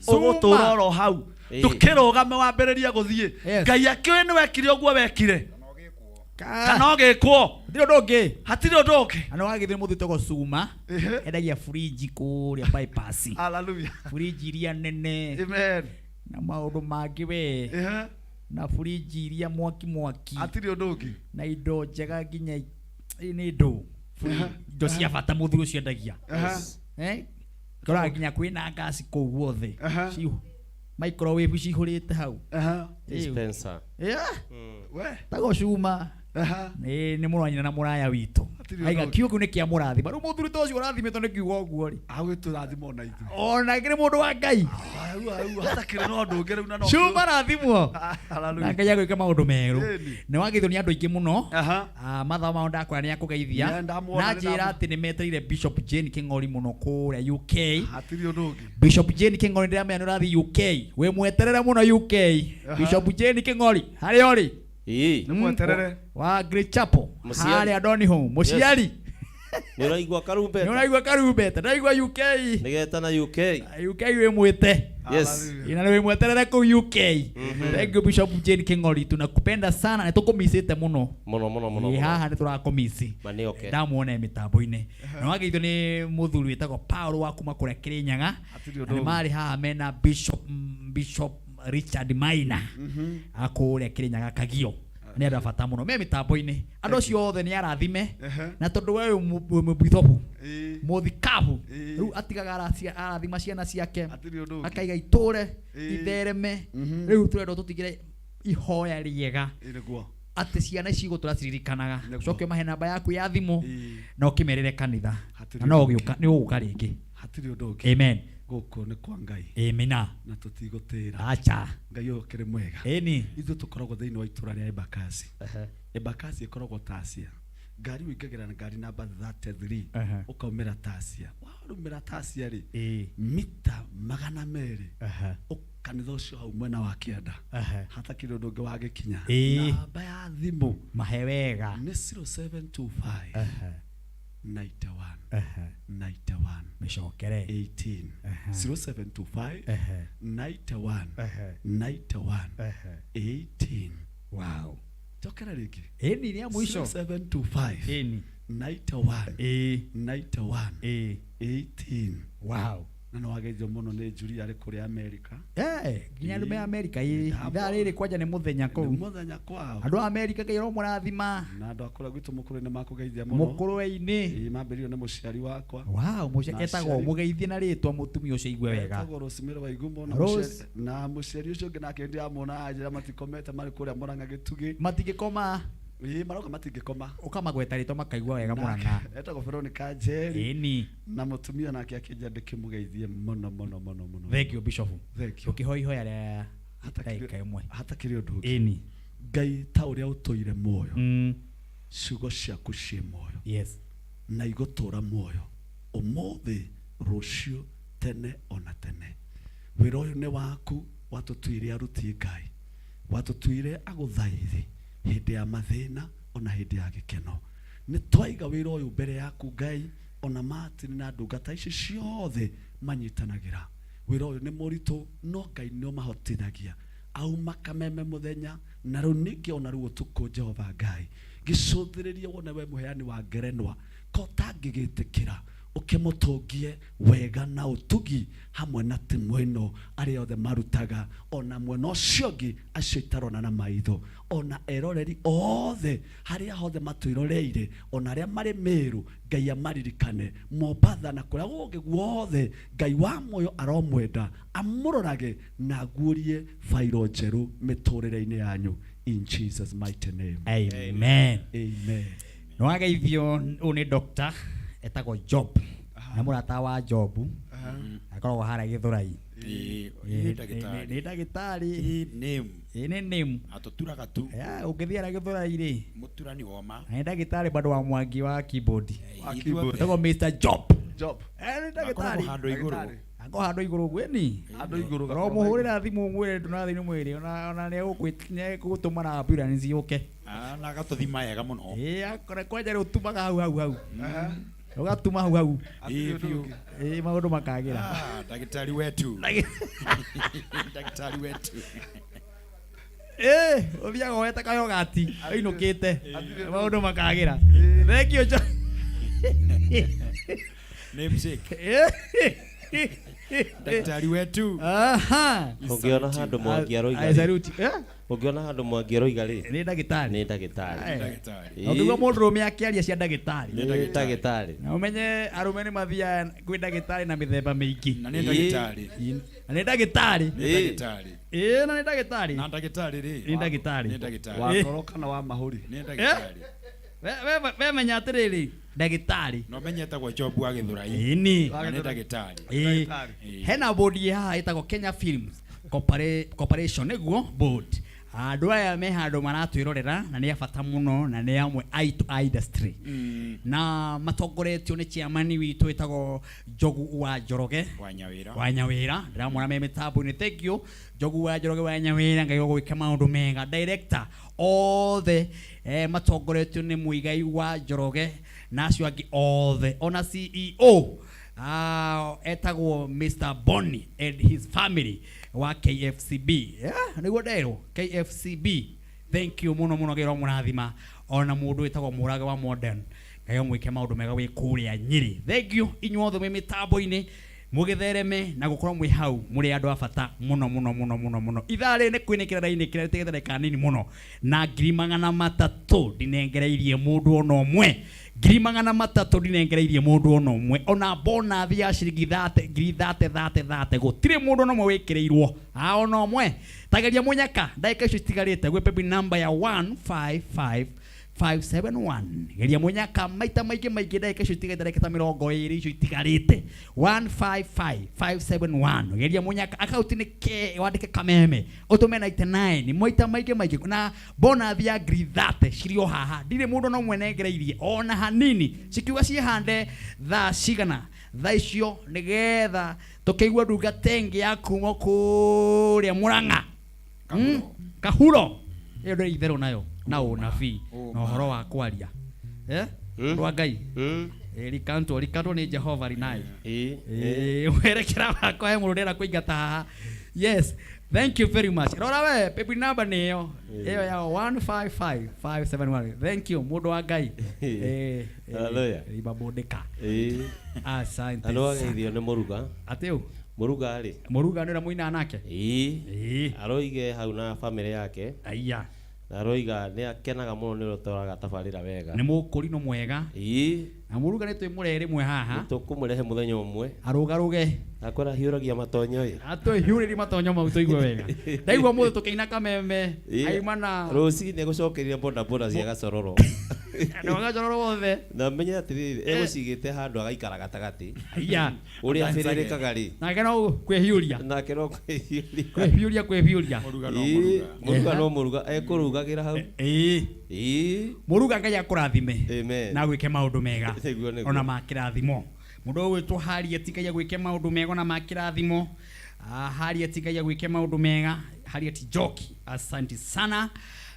ũgũtũra oro hau ndũkĩrũgame wambĩrĩrie gũthiĩ Ngai akĩoĩ nĩ wekire ũguo wekire kana ũgĩkwo ndirĩ ũndũ ũngĩ hatirĩ ũndũ ũngĩ ana wagĩthire mũndũ wĩtagwo Suma endagia fridge kũrĩa bypass hallelujah fridge iria nene amen na maũndũ mangĩ we na fridge iria mwaki hatirĩ ũndũ ũngĩ na indo njega nginya nĩ indo cia bata mũthuri ũcio endagia koraga nginya kwĩna gas kũu guothe microwave cihũrĩte hau dispenser tago Suma nĩ mũranyina na mũraya witũ aiga kiugo kĩu nĩ kĩa mũrathima rĩu mũthuri ta ũcio ũrathimitwo nĩ kiugo ũguo rĩ agwĩtũrathima ona ithuĩ ona ngĩrĩ mũndũ wa Ngai hatakĩrĩ no ũndũ ũngĩ rĩu na no Suma rathimwo na Ngai agwĩka maũndũ merũ nĩ wagĩthwo nĩ andũ aingĩ mũno mathaa mao ndakwĩra nĩ akũgeithia na njĩra atĩ nĩ metereire Bishop Jane Kĩng'ori mũno kũrĩa UK hatirĩ ũndũ ũngĩ Bishop Jane Kĩng'ori ndĩramenya nĩ ũrathiĩ UK wĩ mweterere mũno UK Bishop Jane Kĩng'ori harĩa ũrĩ nĩ mweterere wa Great Chapel harĩa Donholm mũciari nĩ ũraigua karumbeta nĩ ũraigua karumbeta ndaigua UK nĩgeta na UK wĩ mwĩte ina nĩ wĩ mweterere kũu UK thank you Bishop Jane Kĩng'ori tunakupenda sana nĩ tũkũmicĩte mũno haha nĩ tũrakũmici ndamuona mĩtambo-inĩ na wageithio nĩ mũthuri wĩtagwo Paul wa kuma kũrĩa Kĩrĩnyaga nĩ marĩ haha mena Bishop Richard Maina akũrĩa Kĩrĩnyaga Kagio nĩ andũ bata mũno me mĩtambo-inĩ andũ acio othe nĩ arathime na tondũ we mũbithobu mũthikabu rĩu atigaga arathima ciana ciake akaiga itũre ithereme rĩu tũrenda tũtigire ihoya rĩega atĩ ciana ici igũtũra ciririkanaga coke mahe namba yaku ya thimũ na ũkĩmerere kanitha na no ũgũka rĩngĩ hatirĩ ũndũ ũngĩ amen gũkũ nĩ kwa Ngai amina na tũtigũtĩra acha Ngai ũkĩrĩ mwega ĩni ithuĩ tũkoragwo thĩinĩ wa itũra rĩa Embakasi Embakasi ĩkoragwo Tasia ngari ũingagĩra na ngari namba 33 ũkaumĩra Tasia waumĩra Tasia rĩ mita 200 kanitha ũcio hau mwena wa kĩanda hatakĩrĩ ũndũ ũngĩ wagĩkinya namba ya thimũ mahe wega nĩ 0725 91 micokere 18 0725 91 18 wow chokera rĩngĩ ĩni nĩ mwisho 0725 ĩni 91 91 18 wow na no ageithio muno ni njuri ari kuri America nginya andu me America ithaa riri kwanja ni muthenya kuu kwao andu America kairo murathima na andu akora gwitu mukuru ni makugeithia muno mukuru-ini mambirio ni muciari wakwa muciari etagwo mugeithie na ritwa mutumia ucio igwe wega etagwo Rosemary Waigumo na muciari ucio ngi nake ndi amona ajira matikomete mari kuria Murang'a Gitugi matigikoma maroka matingikoma ukamagweta ritwa makaigua wega Murang'a etagwo Veronica Njeri ini na mutumia nake akija ndikimugeithie muno muno muno muno thank you bishop ukihoihoya ria hatakiri undu ini Ngai ta uria utoire muoyo ciugo ciaku cie muoyo yes na igutura muoyo umuthi rucio tene ona tene wira uyu ni waku watutuire aruti Ngai watutuire aguthaithi hindi ya mathina ona hindi ya gikeno ni twaiga wira uyu mbere yaku Ngai ona Martin na ndungata ici ciothe manyitanagira wira uyu ni muritu no Ngai no mahotithagia au makameme muthenya na riu ningi ona riu utuku Jehova Ngai gicuthiriria wone we muheani wa ngerenwa ko tangigitikira ukimutungie wega na utugi hamwe na timu ino aria othe marutaga ona mwena ucio ngi acio itarona na maitho ona eroreri othe haria hothe matwiroreire ona aria mari Meru Ngai amaririkane Mombatha na kuria gungi guothe Ngai wa muoyo aromwenda amurorage na agurie fairo njeru miturire-ini yanyu in Jesus mighty name amen amen no ageithio uni doctor etagwo Job na murata wa Job akoragwo hara Githurai ni ndagitari ni name atuturaga tu ukithiara Githurai ri muturani woma ni ndagitari bado wa Mwangi wa keyboard etagwo Mr. Job ni ndagitari ako hando iguru gweni hando iguru ro muhurira thimu mwire tunathi ni mwire ona ne gutuma na ambulance yuke na gatuthima yega muno akore kwaje ri utumaga hau ugatuma hau maundu makagira ndagitari wetu ndagitari wetu uthiaga weta kayo gati ainukite maundu makagira thank you namesake daktari wetu ungiona handu Mwangi aroiga ungiona handu Mwangi aroiga ri ni ndagitari ni ndagitari ndigwa mundurume akiaria cia ndagitari ni ndagitari na umenye arume ni mathia kwi ndagitari na mithemba mingi na ni ndagitari na ni ndagitari na ni ndagitari na ndagitari ri ni ndagitari wa ngoro kana wa mahuri ni ndagitari we menya atiriri ndagitari no menyeta gwa Job wa Githurai ni ndagitari hena bodi haha itagwo Kenya Films Corporation niguo board andu aya me handu maratwirorera na ni abata muno na ni amwe eye industry na matongoretio ni chairman witu itagwo Njogu wa Njoroge wa Nyawira ndiramwona me mitambo ni thank you Njogu wa Njoroge wa Nyawira ngai gwika maundu mega director all the matongoretio ni Muigai wa Njoroge na acio angi othe ona CEO etagwo Mr. Bonnie and his family wa KFCB niguo ndero KFCB thank you muno gero murathima ona mundu etagwo Murage wa Modern ngai mwike maundu mega wi kuria Nyeri thank you inyuothe mwe mitambo-ini mugithereme na gukorwo mwi hau muri andu abata muno ithare ne kwinikira raini kira tegethere kanini muno na 300 dinengereirie mundu ono omwe 300 dinengereirie mundu ono omwe ona bona thia ciringi 30 gutire mundu ono omwe wikireirwo ona omwe tageria munyaka ndaika icio citigarite gwe pepi number ya 155571 geria munyaka maita maingĩ ndaika icio itigarite ndaika ta 20 icio itigarite 155571 geria munyaka account ni ke wandike kameme utume 99 maita maingĩ na bonus ya 30 cirio haha ndire mundu no mwenengereirie ona hanini cikiuga ciehande tha cigana tha icio nigetha tukeigua ndungatenge ya kuma kuria Murang'a Kahuro iyo ndio itherũ nayo na unabii na uhoro wa kwaria rwa Ngai rikanto ni Jehova rinayo werekera wakwa he mũndũ ndĩra kũingata haha yes Thank you very much. Rora we, baby number niyo. Eyo ya 155571. Thank you, mudo wa Ngai. Hallelujah. Ibabodeka. Asante. Alo ngeithio ni Muruga. Ateu. Muruga ari. Muruga nira muina nake. Aroige hau na family yake. Aiya. Aroiga ni akenaga muno ni rotoraga tabarira wega. Ni mukuri no mwega. Na Muruga ni twimurere mwe haha. Tukumurehe muthenya umwe. Arugaruge. Akora hiuragia matonyo ye. Hiuriri matonyo mau tuigwe wega. Ndaigwa muthe tukiina kameme. Aimana. Rosi ni gucokeria boda boda cia gacororo. Ndio gacororo wothe. Na menye atiriri egucigite handu agaikara gatagati. Aiya. Uri afiririkaga ri. Na keno kwehiuria. Na keno kwehiuria. Kwehiuria. Muruga no muruga ekurugagira hau. Muruga Ngai akurathime. Amen. Na gwike maundu mega. Ona makirathimo. Mundu we tuhari ati Ngai gwike maundu mega na makirathimo. Hari ati Ngai gwike maundu mega. Hari ati joki. Asante sana.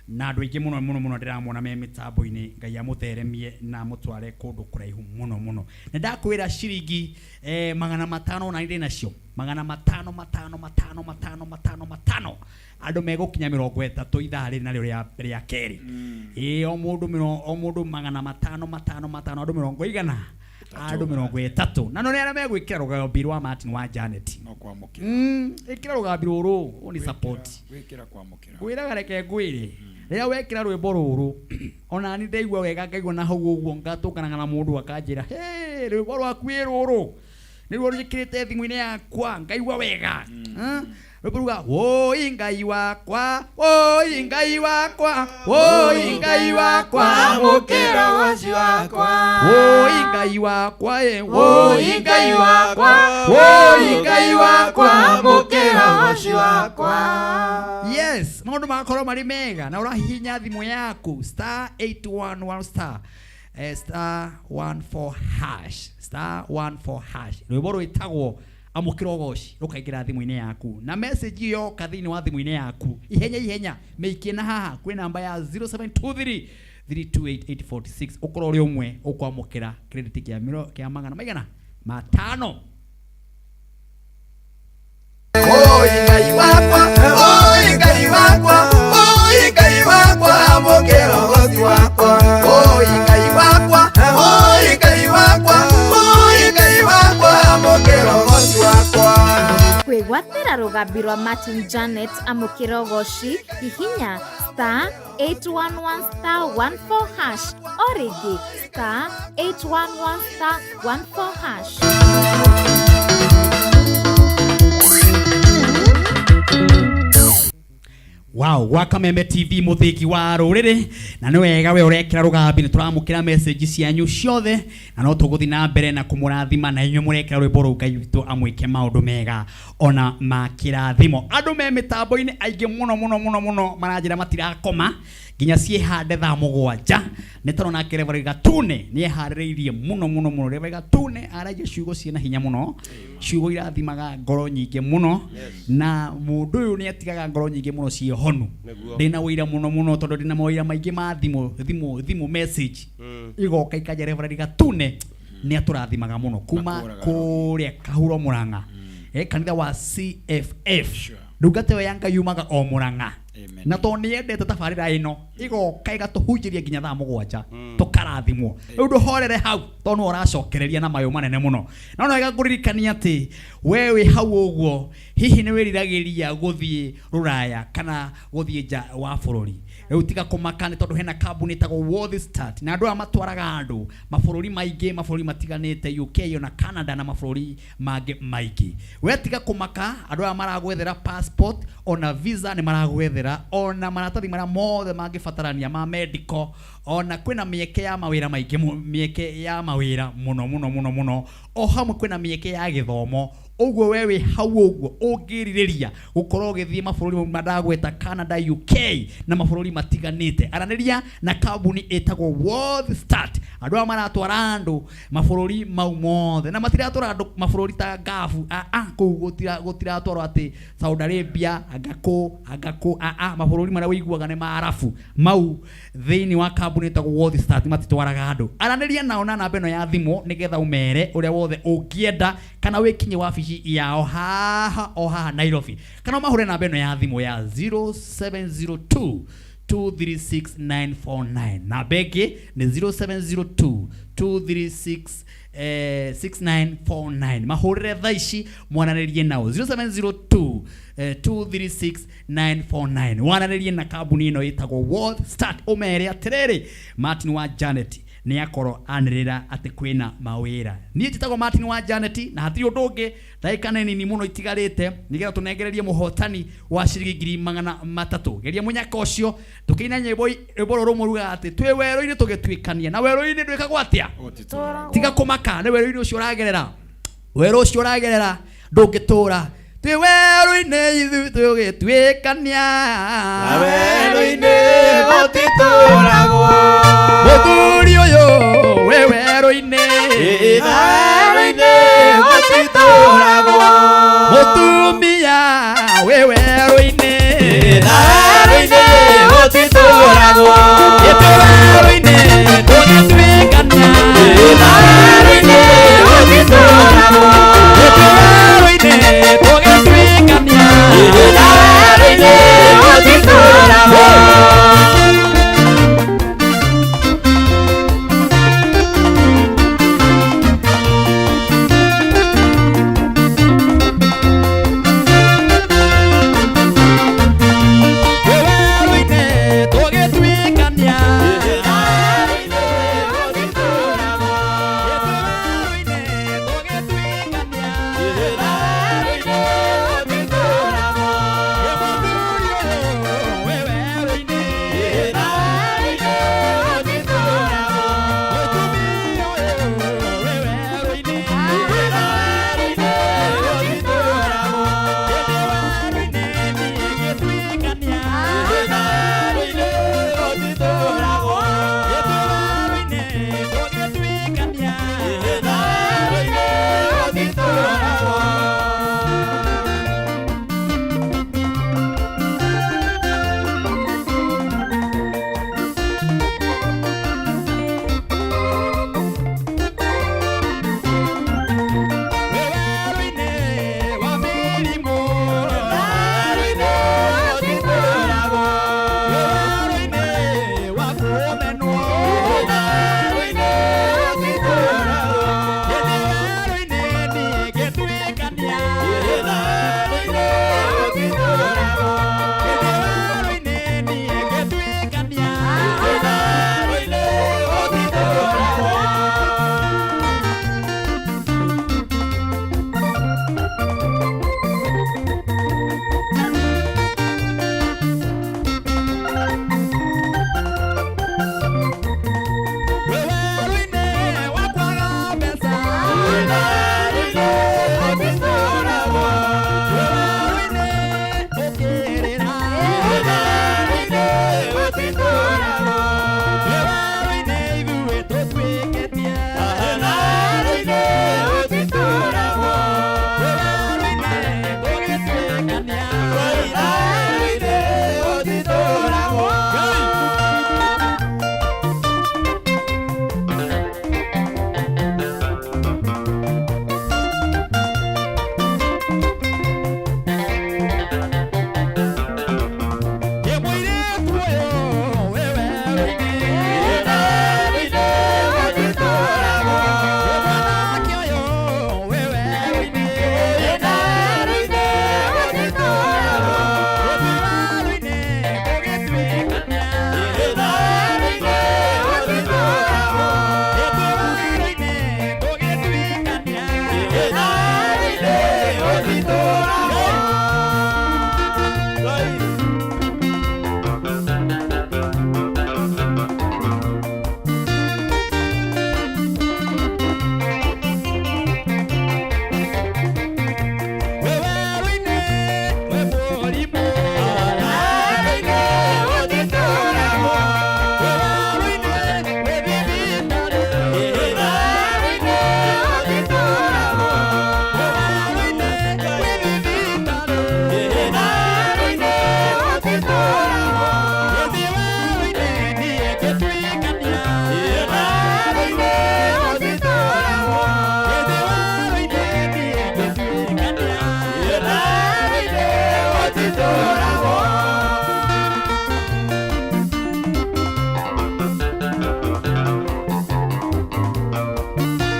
Na andu aingi muno muno ndiramona me mitambo-ini Ngai amutheremie na mutware kundu kuraihu muno. Ndakwira ciringi 500 na ndi nacio 500 andu megukinya 30 ithaa ri na ria keri o mundu 500 andu 100 andu 30 na no nera megwikira rugambi rwa Martin wa Janet no kwamukira ikira rugambi ruru oni support wikira kwamukira gwiraga reke gwiri rĩrĩa wekĩra rwĩmbo rũrũ ona ni ndaigua wega ngaigua na hau ũguo ngatũkanaga na mũndũ akanjĩra hey rwĩmbo rwaku ĩ rũrũ nĩruo rũjĩkĩrĩte thimũ-inĩ yakwa ngaigua wega rwĩmbo ruga woi Ngai wakwa woi Ngai wakwa woi Ngai wakwa mũkĩra woci wakwa woi Ngai wakwa woi Ngai wakwa woi Ngai wakwa mũkĩra woci wakwa. Yes, maundu makorwo mari mega na urahihinya thimu yaku *811 *14# rwĩmbo rwĩtagwo amũkĩra ũgooci rũkaingĩra thimũ-inĩ yaku na message iyo yoka thĩinĩ wa thimũ-inĩ yaku ihenya mĩikie na haha kwĩ namba ya 0723 328846 ũkorwo ũrĩ ũmwe ũkwamũkĩra credit kĩa 500 Oi Ngai wakwa oi Ngai wakwa oi Ngai wakwa amũkĩra ũgooci wakwa oi Ngai wakwa oi Ngai wakwa oi Ngai wakwa amũkĩra ũgooci wakwa. Kwĩgwatĩra rũgambi rwa Martin Janet amũkĩra ũgooci hihinya *811*14# o rĩngĩ *811*14#. Wow, gwa Kameme TV muthiki wa ruriri na ni wega we urekira rugambi ni turamukira message cianyu ciothe na no tuguthi na mbere na kumurathima na inyu murekira rwimbo ru Ngai witu amwike maundu mega ona makirathimo andu me mitambo-ini aingi muno maranjira matirakoma nginya ciehande thaa 7 ni turona Reverend Gatune ni eharĩrĩirie muno Reverend Gatune aragia ciugo ciena hinya muno ciugo irathimaga ngoro nyingĩ muno na mundu uyu ni atigaga ngoro nyingĩ muno ciehonu ndina wĩira muno tondu ndina mawĩra maingĩ ma thimũ message igoka ikaja Reverend Gatune ni aturathimaga muno kuma kũrĩa Kahuro Mũrang'a kanitha wa CFF ndungata we yanga yumaga o Mũrang'a na to ni endete tabarĩra ĩno igoka igatuhunjĩria nginya thaa 7 tukarathimwo rĩu ndũhorere hau to no ũracokereria na mayũ manene muno na no igakũririkania atĩ we wĩ hau ũguo hihi nĩ wĩriragĩria gũthiĩ rũraya kana gũthiĩ nja wa bũrũri rĩu tiga kũmaka nĩ tondũ hena kambuni ĩtagwo World Start na andũ aya matwaraga andũ mabũrũri maingĩ mabũrũri matiganĩte UK na Canada na mabũrũri mangĩ maingĩ we tiga kũmaka andũ aya maragwethera passport ona visa nĩ maragwethera ona maratathi marĩa mothe mangĩbatarania ma medical ona kwĩna mĩeke ya mawĩra maingĩ mĩeke ya mawĩra muno o hamwe kwĩna mĩeke ya gĩthomo ũguo we wĩ hau ũguo ũngĩrirĩria gũkorwo ũgĩthiĩ mabũrũri madagweta Canada UK na mabũrũri matiganĩte aranĩria na kambuni ĩtagwo World Start andũ aya maratwara andũ mabũrũri mau mothe na matiratwara andũ mabũrũri ta Gafu kũu gũtiratwarwo atĩ Saudi Arabia Agaku mabũrũri marĩa wĩiguaga nĩ maarabu mau thĩinĩ wa kambuni ĩtagwo World Start matitwaraga andũ aranĩria nao na namba ĩno ya thimũ nĩgetha ũmere ũrĩa wothe ũngĩenda kana wĩkinye wabici wabici yao haha Nairobi. Kana mahure namba ino ya thimu ya 0702 236 namba ĩngĩ nĩ 0702 236 6949. Mahurire thaa ici mwananĩrie nao 0702 236 949. Wananĩrie na kambuni ino ĩtagwo World Start. Ũmere atĩrĩrĩ Martin wa Janet ni akorwo anĩrĩra atĩ kwĩna mawĩra. Niĩ njĩtagwo Martin wa Janet na hatirĩ ũndũ ũngĩ ndagĩka nini mũno itigarĩte nĩgetha tũnengererie mũhotani wa ciringi 300. Geria mũnyaka ũcio tũkĩina nyĩmbo rũmwe rugaga atĩ twĩ werũ-inĩ tũgĩtuĩkania na werũ-inĩ ndwĩkagwo atĩa tiga kũmaka nĩ werũ-inĩ ũcio ũragerera werũ ũcio ũragerera ndũngĩtũra twĩ werũ-inĩ ithuĩ tũgĩtuĩkania na werũ-inĩ gũtitũragwo mũthuri ũyũ wĩ werũ-inĩ werũ-inĩ gũtitũragwo mũtumia wĩ werũ-inĩ werũ-inĩ gũtitũragwo